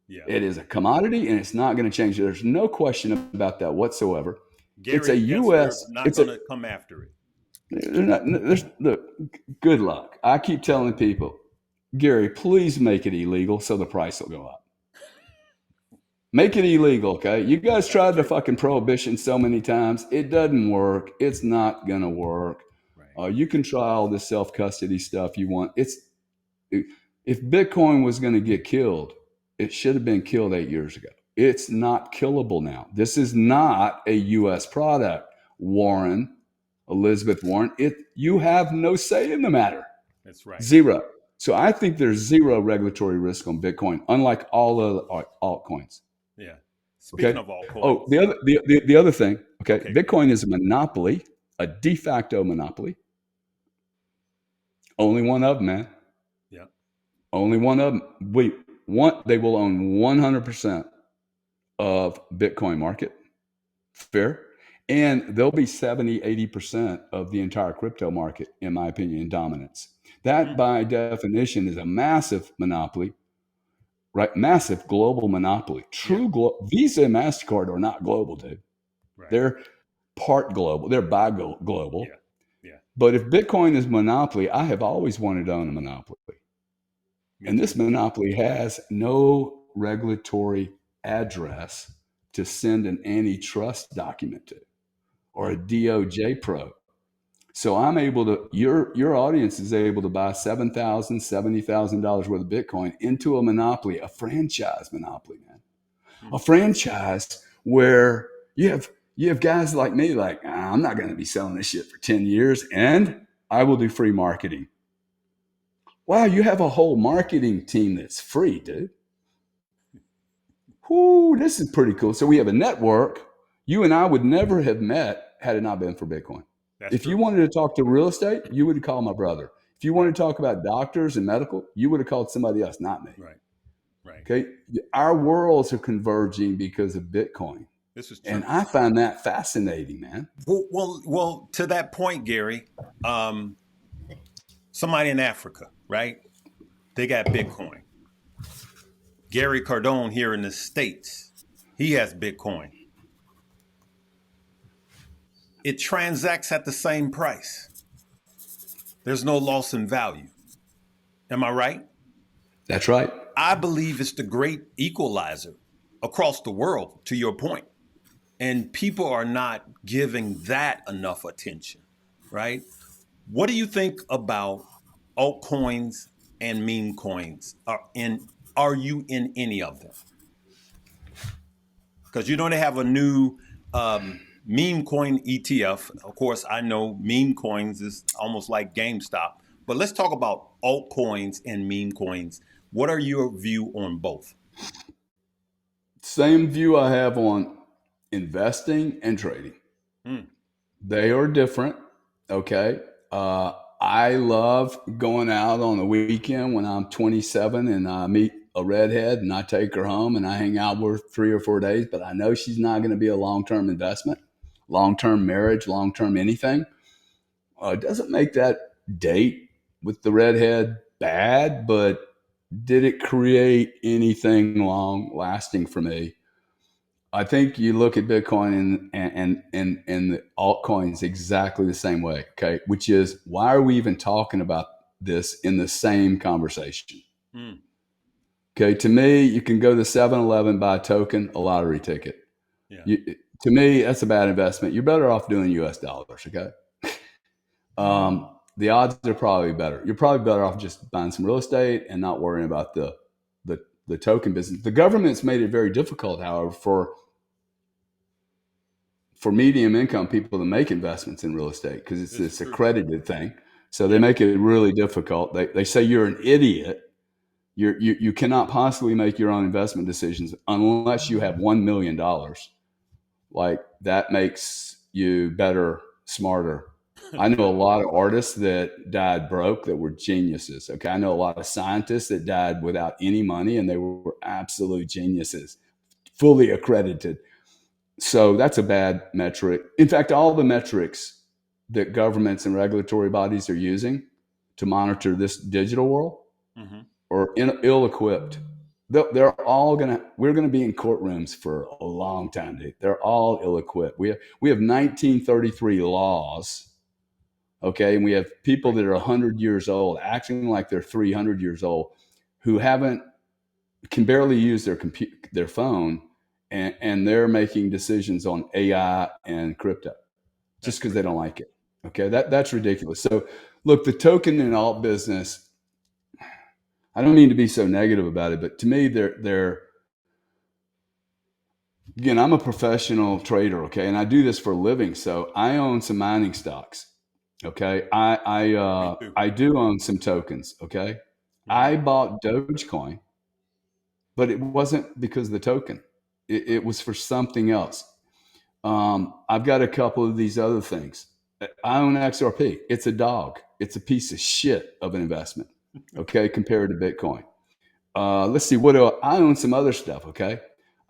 Yeah. It is a commodity and it's not going to change. There's no question about that whatsoever. It's a Gary Gensler's U.S. not It's a going to come after it. look, good luck. I keep telling people, Gary, please make it illegal so the price will go up. Make it illegal, okay? You guys That's tried the true. fucking prohibition so many times. It doesn't work. It's not gonna work. Right. You can try all this self custody stuff you want. If Bitcoin was going to get killed, it should have been killed 8 years ago. It's not killable now. This is not a U.S. product, Warren, Elizabeth Warren. You have no say in the matter. That's right. Zero. So I think there's zero regulatory risk on Bitcoin, unlike all other altcoins. Yeah. Speaking Okay. of Oh, altcoins. the other thing. Okay, Okay. Bitcoin is a monopoly, a de facto monopoly. Only one of them, man. Yeah. Only one of them. They will own 100% of Bitcoin market. Fair. And they'll be 70, 80% of the entire crypto market, in my opinion, in dominance. That, Mm. by definition, is a massive monopoly. right? Massive global monopoly. Yeah. Visa and MasterCard are not global, dude. Right. They're part global. They're global. Yeah. Yeah. But if Bitcoin is monopoly, I have always wanted to own a monopoly. Me And too. this monopoly has no regulatory address to send an antitrust document to or a Mm. DOJ probe. So I'm able to, your audience is able to buy $7,000, $70,000 worth of Bitcoin into a monopoly, a franchise monopoly, man. A Mm. franchise where you have guys like me, like, I'm not going to be selling this shit for 10 years and I will do free marketing. Wow, you have a whole marketing team that's free, dude. Whoo, this is pretty cool. So we have a network. You and I would never have met had it not been for Bitcoin. That's If you true. wanted to talk to real estate, you would call my brother. If you Right. wanted to talk about doctors and medical, you would have called somebody else, not me. Right. Right. Okay. Our worlds are converging because of Bitcoin. This is And true. I find that fascinating, man. Well, to that point, Gary, um, somebody in Africa, right? They got Bitcoin. Gary Cardone here in the States, he has Bitcoin. It transacts at the same price. There's no loss in value. Am I right? That's right. I believe it's the great equalizer across the world, to your point. And people are not giving that enough attention, right? What do you think about altcoins and meme coins? Are you in any of them? Because you know they have a new meme coin ETF. Of course, I know meme coins is almost like GameStop, but let's talk about altcoins and meme coins. What are your view on both? Same view I have on investing and trading. Mm. They are different. Okay. I love going out on the weekend when I'm 27 and I meet a redhead and I take her home and I hang out with her 3 or 4 days, but I know she's not going to be a long term investment, long term marriage, long term anything. It doesn't make that date with the redhead bad, but did it create anything long lasting for me? I think you look at Bitcoin and the altcoins exactly the same way. Okay, which is why are we even talking about this in the same conversation? Mm. Okay, to me, you can go to 7-Eleven, buy a token, a lottery ticket. Yeah. You, to me, that's a bad investment. You're better off doing U.S. dollars. Okay, the odds are probably better. You're probably better off just buying some real estate and not worrying about the token business. The government's made it very difficult, however, for medium income people to make investments in real estate because it's This is this true. accredited thing. So they Yeah. make it really difficult. They say you're an idiot. You cannot possibly make your own investment decisions unless you have $1 million. Like that makes you better, smarter. I know a lot of artists that died broke that were geniuses. Okay. I know a lot of scientists that died without any money and they were absolute geniuses, fully accredited. So that's a bad metric. In fact, all the metrics that governments and regulatory bodies are using to monitor this digital world Hmm. are ill-equipped. We're gonna be in courtrooms for a long time, dude. They're all ill-equipped. We have 1933 laws, okay, and we have people Right. that are 100 years old acting like they're 300 years old who haven't can barely use their phone, and they're making decisions on AI and crypto just That's because they crazy. don't like it. Okay, that's ridiculous. So, look, the token and alt business. I don't mean to be so negative about it, but to me, they're again. I'm a professional trader, okay, and I do this for a living. So I own some mining stocks. Okay, Me too. I do own some tokens. Okay, Hmm. I bought Dogecoin, but it wasn't because of the token. It was for something else. I've got a couple of these other things. I own XRP. It's a dog. It's a piece of shit of an investment. Okay, compared to Bitcoin. Let's see. What do I own? Some other stuff. Okay,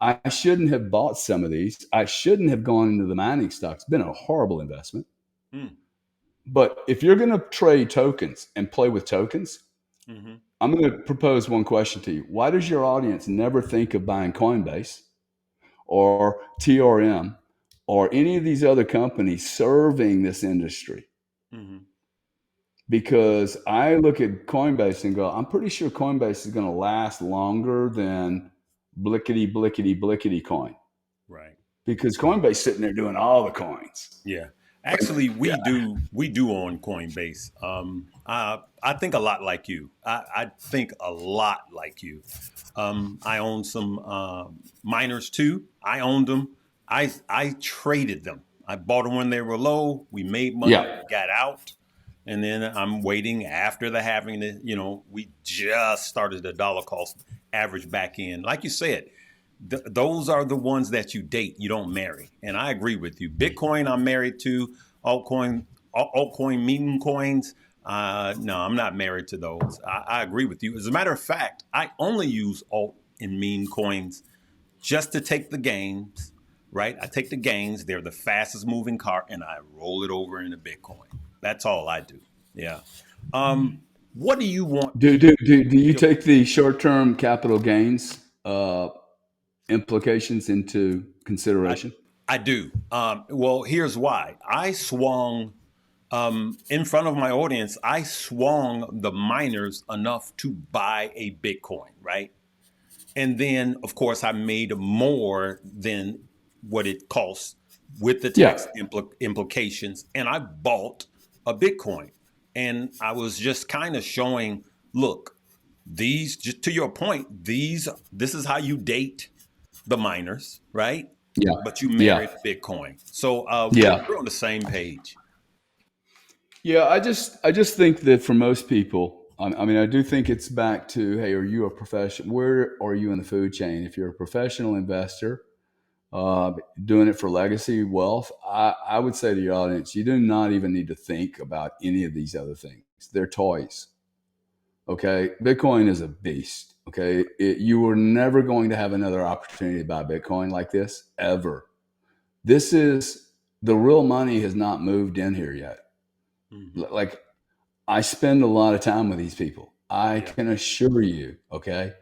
I shouldn't have bought some of these. I shouldn't have gone into the mining stocks. It's been a horrible investment. Mm. But if you're going to trade tokens and play with tokens, Hmm. I'm going to propose one question to you. Why does your audience never think of buying Coinbase or TRM or any of these other companies serving this industry? Mm-hmm. Because I look at Coinbase and go, I'm pretty sure Coinbase is going to last longer than blickety, blickety, blickety coin, Right. because Coinbase sitting there doing all the coins. Yeah. Actually, we do own Coinbase. I think a lot like you. I think a lot like you. I own some miners too. I owned them. I traded them. I bought them when they were low. We made money, Yeah. got out, and then I'm waiting after the having the. We just started the dollar cost average back in. Like you said, those are the ones that you date, you don't marry. And I agree with you. Bitcoin, I'm married to. Altcoin meme coins. No, I'm not married to those. I agree with you. As a matter of fact, I only use alt and meme coins just to take the gains. Right, I take the gains. They're the fastest moving car, and I roll it over into Bitcoin. That's all I do. Yeah. What do you want people? Do you take the short term capital gains implications into I, consideration? I do. Well, here's why. I swung in front of my audience. I swung the miners enough to buy a Bitcoin, right? And then, of course, I made more than what it costs with the Yeah. tax implications, and I bought a Bitcoin. And I was just kind of showing, look, these, just to your point, this is how you date the miners, right? Yeah. But you Yeah. married Bitcoin. So Yeah. we're on the same page. Yeah, I just think that for most people, I mean, I do think it's back to, hey, are you a professional? Where are you in the food chain? If you're a professional investor, doing it for legacy wealth, I would say to your audience, you do not even need to think about any of these other things. They're toys. Okay, Bitcoin is a beast. Okay, you were never going to have another opportunity to buy Bitcoin like this ever. This is the real money has not moved in here yet. Mm-hmm. Like, I spend a lot of time with these people. I Yeah, can assure you, okay,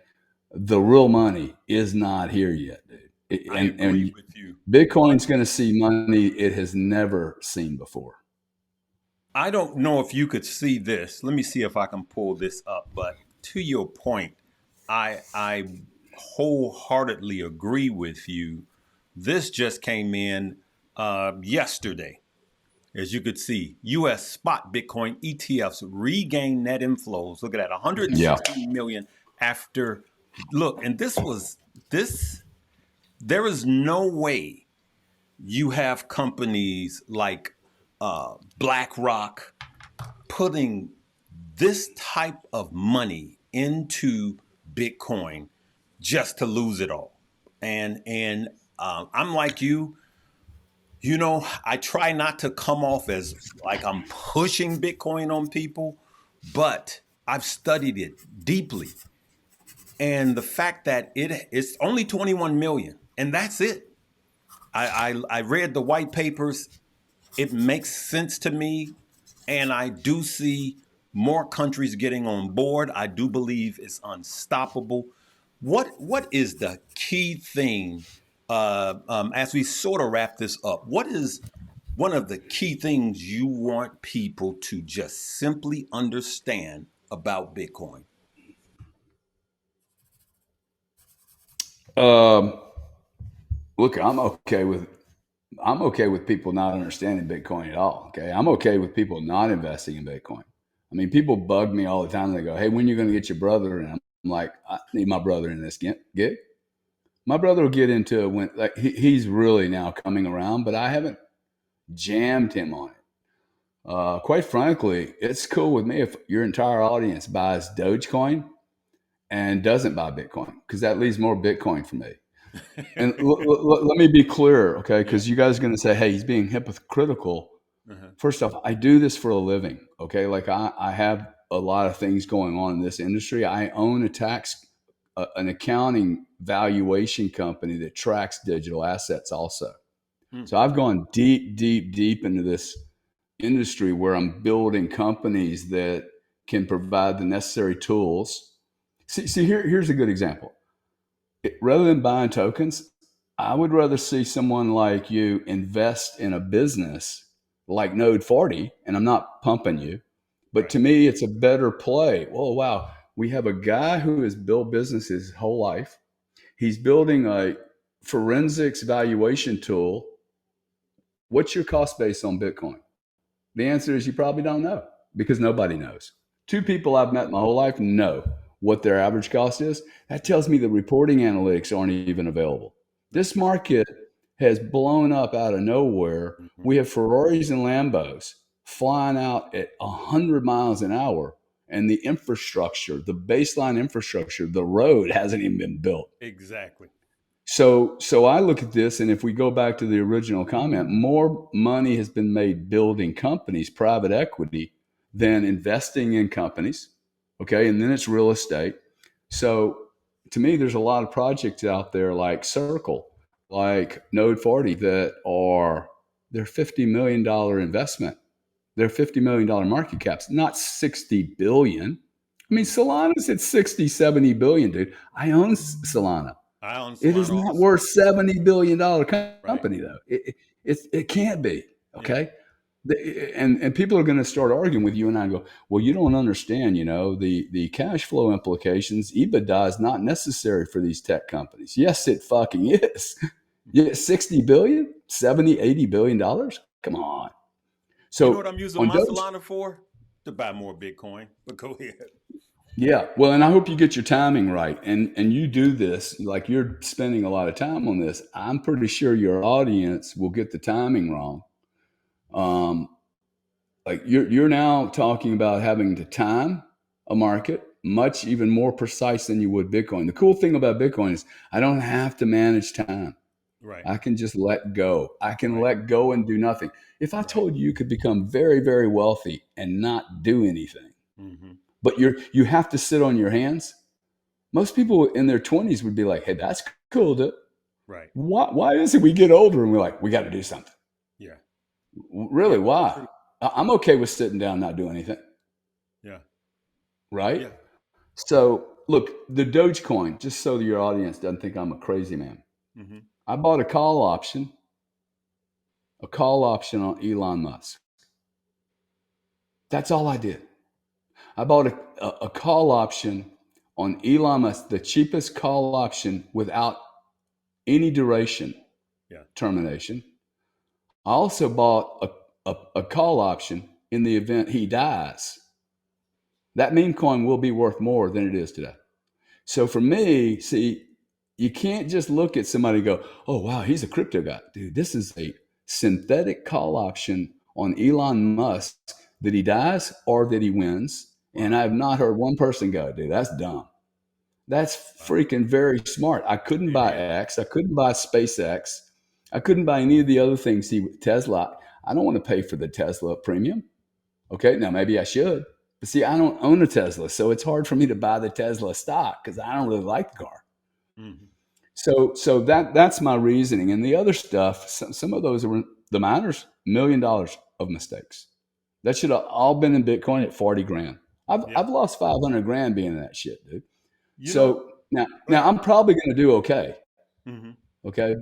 the real money is not here yet, dude. I agree And with you. Bitcoin's going to see money it has never seen before. I don't know if you could see this. Let me see if I can pull this up. But to your point, I wholeheartedly agree with you. This just came in yesterday. As you could see, U.S. spot Bitcoin ETFs regain net inflows. Look at that, Yeah. 116 million after. Look, and this. There is no way you have companies like BlackRock putting this type of money into Bitcoin just to lose it all. And I'm like you. I try not to come off as like I'm pushing Bitcoin on people, but I've studied it deeply. And the fact that it's only 21 million, and that's it. I read the white papers. It makes sense to me, and I do see more countries getting on board. I do believe it's unstoppable. What is the key thing as we sort of wrap this up? What is one of the key things you want people to just simply understand about Bitcoin? Um, Look, I'm okay with people not understanding Bitcoin at all. Okay, I'm okay with people not investing in Bitcoin. I mean, people bug me all the time. They go, "Hey, when are you going to get your brother?" And I'm like, "I need my brother in this gig." My brother will get into it when like he's really now coming around, but I haven't jammed him on it. Quite frankly, it's cool with me if your entire audience buys Dogecoin and doesn't buy Bitcoin, because that leaves more Bitcoin for me. And let me be clear, okay? Yeah. Because you guys are going to say, "Hey, he's being hypocritical." Uh-huh. First off, I do this for a living, okay? Like I have a lot of things going on in this industry. I own an accounting valuation company that tracks digital assets also. Hmm. So I've gone deep, deep, deep into this industry where I'm building companies that can provide the necessary tools. Here's a good example. Rather than buying tokens, I would rather see someone like you invest in a business like Node 40, and I'm not pumping you, but Right. to me, it's a better play. Oh, wow. We have a guy who has built business his whole life. He's building a forensics valuation tool. What's your cost base on Bitcoin? The answer is you probably don't know because nobody knows. Two people I've met my whole life know what their average cost is. That tells me the reporting analytics aren't even available. This That's true. market has blown up out of nowhere. Hmm. We have Ferraris and Lambos flying out at 100 miles an hour, and the infrastructure, the baseline infrastructure, the road hasn't even been built. Exactly. So I look at this, and if we go back to the original comment, more money has been made building companies, private equity, than investing in companies. Okay, and then it's real estate. So to me, there's a lot of projects out there like Circle, like Node 40 that are they're $50 million investment. They're $50 million market caps, not 60 billion. I mean, Mm. Solana's at 60, 70 billion, dude. I own Solana. I own It is Solana not also. worth $70 billion Right. company, though. It can't be. Yeah. Okay. And people are going to start arguing with you and I and go, well, you don't understand, the cash flow implications. EBITDA is not necessary for these tech companies. Yes, it fucking is. Yeah, 60 billion, 70, 80 billion dollars. Come on. You know what So I'm using on my Doge, Solana for? To buy more Bitcoin. But go ahead. yeah. Well, and I hope you get your timing right. And you do this, like you're spending a lot of time on this. I'm pretty sure your audience will get the timing wrong. Um, like you're now talking about having to time a market much even more precise than you would Bitcoin. The cool thing about Bitcoin is I don't have to manage time. Right. I can just let go. I can Right. let go and do nothing. If I Right. told you you could become very, very wealthy and not do anything, Hmm. but you have to sit on your hands. Most people in their 20s would be like, hey, that's cool, dude. Right. Why is it we get older and we're like, we got to do something? Yeah. Really, Yeah. why? True. I'm okay with sitting down, not doing anything, Yeah. right? Yeah. So, look, the Dogecoin, just so that your audience doesn't think I'm a crazy man, Hmm. I bought a call option on Elon Musk. That's all I did. I bought a call option on Elon Musk, the cheapest call option without any duration Yeah. termination. I also bought a call option in the event he dies. That meme coin will be worth more than it is today. So for me, see, you can't just look at somebody and go, oh, wow, he's a crypto guy. Dude, this is a synthetic call option on Elon Musk that he dies or that he wins. And Wow. I have not heard one person go, dude, that's dumb. That's Wow. freaking very smart. I couldn't buy Amen. X. I couldn't buy SpaceX. I couldn't buy any of the other things Tesla. I don't want to pay for the Tesla premium. Okay, now maybe I should. But see, I don't own a Tesla, so it's hard for me to buy the Tesla stock because I don't really like the car. Hmm. So that's my reasoning. And the other stuff, some of those are the miners, $1 million of mistakes. That should have all been in Bitcoin at 40 grand. Yeah. I've lost 500 grand being in that shit, dude. You know, So now, go now ahead. I'm probably going to do okay. Hmm. Okay,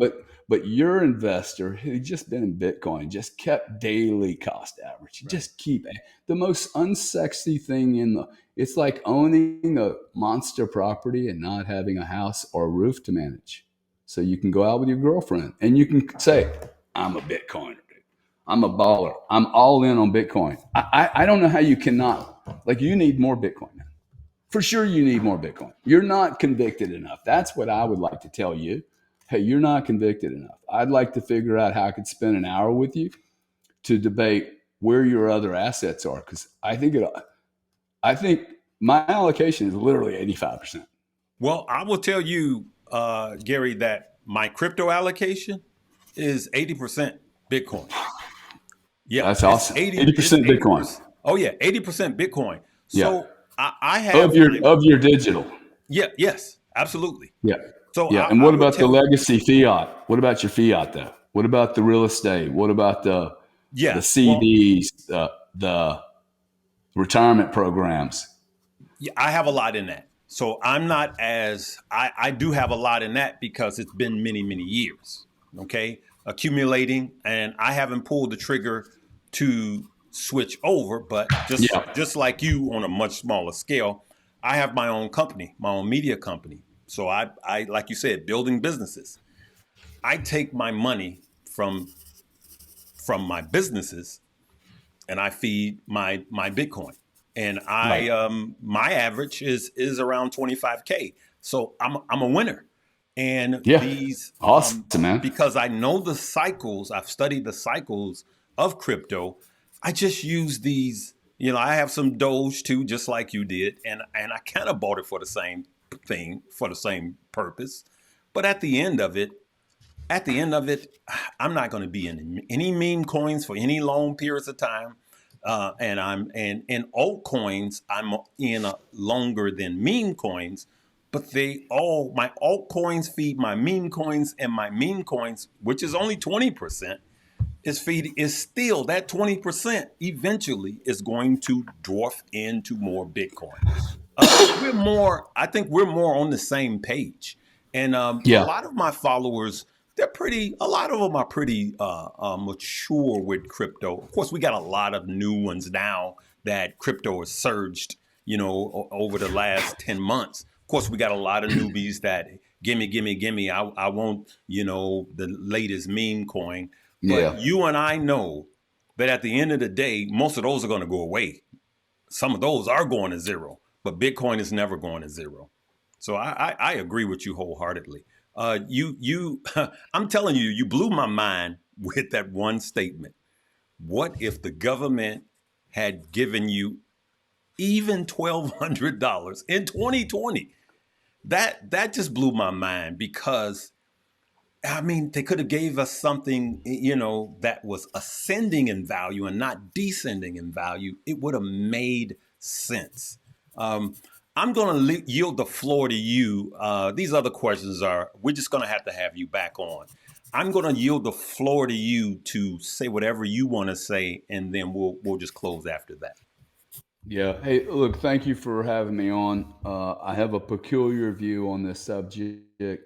but your investor who just been in Bitcoin just kept daily cost average. Right. Just keep it. The most unsexy thing in the it's like owning a monster property and not having a house or a roof to manage. So you can go out with your girlfriend and you can say, I'm a Bitcoiner, dude. I'm a baller. I'm all in on Bitcoin. I don't know how you cannot like you need more Bitcoin. For sure you need more Bitcoin. You're not convicted enough. That's what I would like to tell you. Hey, you're not convicted enough. I'd like to figure out how I could spend an hour with you to debate where your other assets are because I think my allocation is literally 85%. Well, I will tell you, Gary, that my crypto allocation is 80% Bitcoin. Yeah, That's it's awesome. 80. It's 80% Bitcoin. 80%. Oh yeah, 80% Bitcoin. Yeah. So I have my Of your digital. yeah, yes, absolutely. Yeah. So Yeah. And I what would about the tell legacy fiat? What about your fiat though? What about the real estate? What about the yeah. Well, CDs, the retirement programs. Yeah, I have a lot in that. So I'm not as I do have a lot in that because it's been many, many years. Okay. Accumulating, and I haven't pulled the trigger to switch over, but just Yeah. just like you on a much smaller scale, I have my own company, my own media company. So I like you said, building businesses. I take my money from my businesses and I feed my Bitcoin. And Right. my average is around 25K. So I'm a winner. And Yeah. these Awesome, man. because I know the cycles, I've studied the cycles of crypto. I just use these, I have some Doge too, just like you did, and I kind of bought it for the same thing, for the same purpose. But at the end of it, I'm not going to be in any meme coins for any long periods of time. And I'm and in altcoins, I'm in a longer than meme coins, but they all my altcoins feed my meme coins, and my meme coins, which is only 20%, is still that 20% eventually is going to dwarf into more Bitcoin. So I think we're more on the same page. And a Yeah. lot of my followers, a lot of them are pretty mature with crypto. Of course, we got a lot of new ones now that crypto has surged, over the last 10 months. Of course, we got a lot of newbies that gimme, gimme, gimme. I want, the latest meme coin. But Yeah. you and I know that at the end of the day, most of those are going to go away. Some of those are going to zero, but Bitcoin is never going to zero. So I agree with you wholeheartedly. I'm telling you, you blew my mind with that one statement. What if the government had given you even $1,200 in 2020? That just blew my mind because I mean, they could have gave us something, that was ascending in value and not descending in value. It would have made sense. Um, I'm going to yield the floor to you. These other questions we're just going to have you back on. I'm going to yield the floor to you to say whatever you want to say, and then we'll just close after that. Yeah. Hey, look, thank you for having me on. I have a peculiar view on this subject.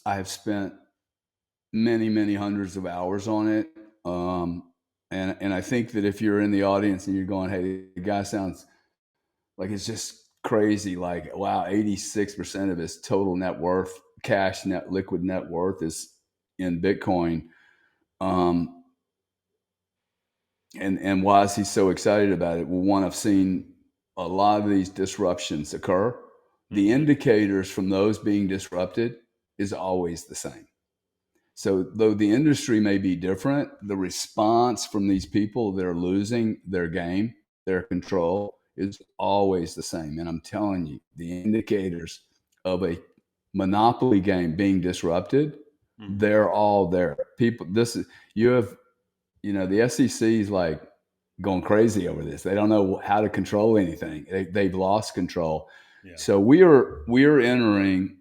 I have spent many, many hundreds of hours on it. And I think that if you're in the audience and you're going, hey, the guy sounds like it's just crazy. Like, wow, 86% of his total net worth, cash net, liquid net worth is in Bitcoin. Um, and why is he so excited about it? Well, one, I've seen a lot of these disruptions occur. The Mm-hmm. indicators from those being disrupted is always the same. So, though the industry may be different, the response from these people that are losing their game, their control, is always the same. And I'm telling you, the indicators of a monopoly game being disrupted, Mm-hmm. they're all there. People, this is, you have, the SEC is like going crazy over this. They don't know how to control anything. They've lost control. Yeah. So we are entering.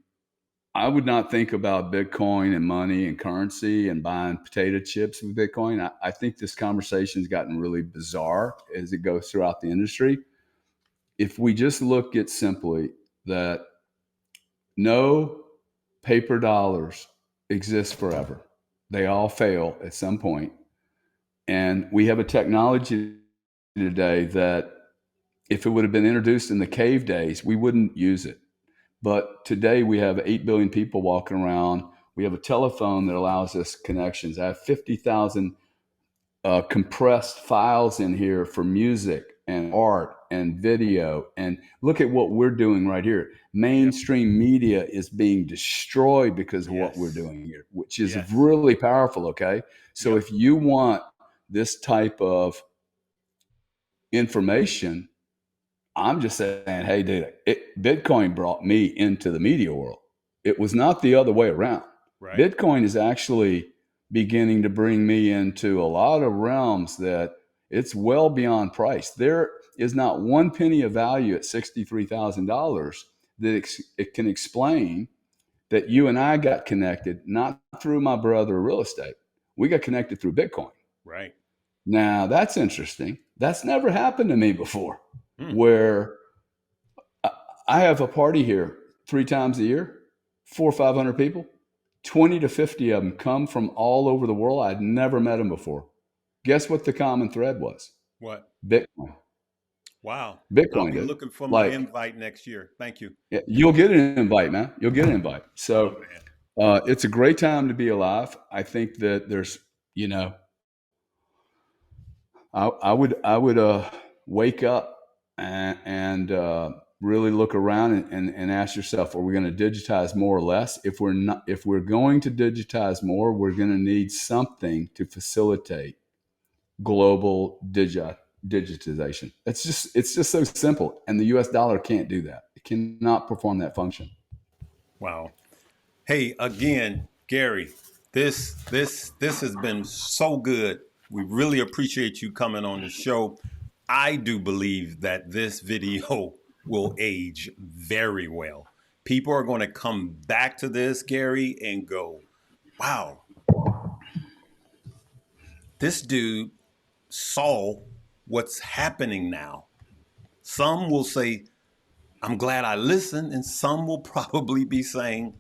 I would not think about Bitcoin and money and currency and buying potato chips with Bitcoin. I think this conversation has gotten really bizarre as it goes throughout the industry. If we just look at simply that no paper dollars exist forever, they all fail at some point. And we have a technology today that if it would have been introduced in the cave days, we wouldn't use it. But today we have 8 billion people walking around. We have a telephone that allows us connections. I have 50,000 compressed files in here for music and art and video. And look at what we're doing right here. Yep. Mainstream media is being destroyed because of what we're Yes. doing here, which is Yes. really powerful. Okay. So Yep. if you want this type of information, I'm just saying, hey, dude, Bitcoin brought me into the media world. It was not the other way around. Right. Bitcoin is actually beginning to bring me into a lot of realms that it's well beyond price. There is not one penny of value at $63,000 that it can explain that you and I got connected, not through my brother real estate. We got connected through Bitcoin. Right. Now that's interesting. That's never happened to me before. Hmm. Where I have a party here 3 times a year, 400 or 500 people. 20 to 50 of them come from all over the world. I'd never met them before. Guess what the common thread was? What? Bitcoin. Wow. I'll Bitcoin, be dude. looking for my Like, invite next year. Thank you. yeah, you'll get an invite, man. You'll get an invite. Oh So man. it's a great time to be alive. I think that there's, you know, I would wake up and really look around and ask yourself, are we going to digitize more or less? If we're not, if we're going to digitize more, we're going to need something to facilitate global digitization. It's just so simple, and the U.S. dollar can't do that. It cannot perform that function. Wow. Hey, again, Gary, this has been so good. We really appreciate you coming on the show. I do believe that this video will age very well. People are going to come back to this, Gary, and go, wow, this dude saw what's happening now. Some will say, I'm glad I listened, and some will probably be saying,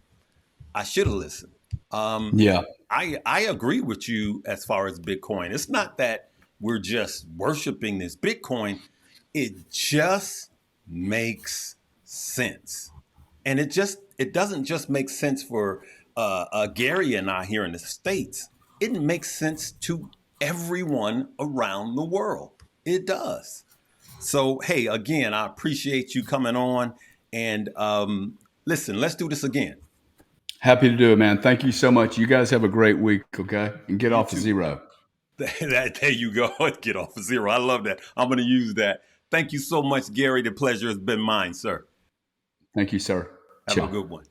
I should have listened. Um, Yeah. I agree with you as far as Bitcoin. It's not that we're just worshiping this Bitcoin. It just makes sense, and it doesn't just make sense for Gary and I here in the States. It makes sense to everyone around the world. It does. So hey, again, I appreciate you coming on, and listen, let's do this again. Happy to do it, man. Thank you so much. You guys have a great week, okay? And get You off of too. zero. There you go. Get off of zero. I love that. I'm going to use that. Thank you so much, Gary. The pleasure has been mine, sir. Thank you, sir. Have a Ciao. good one.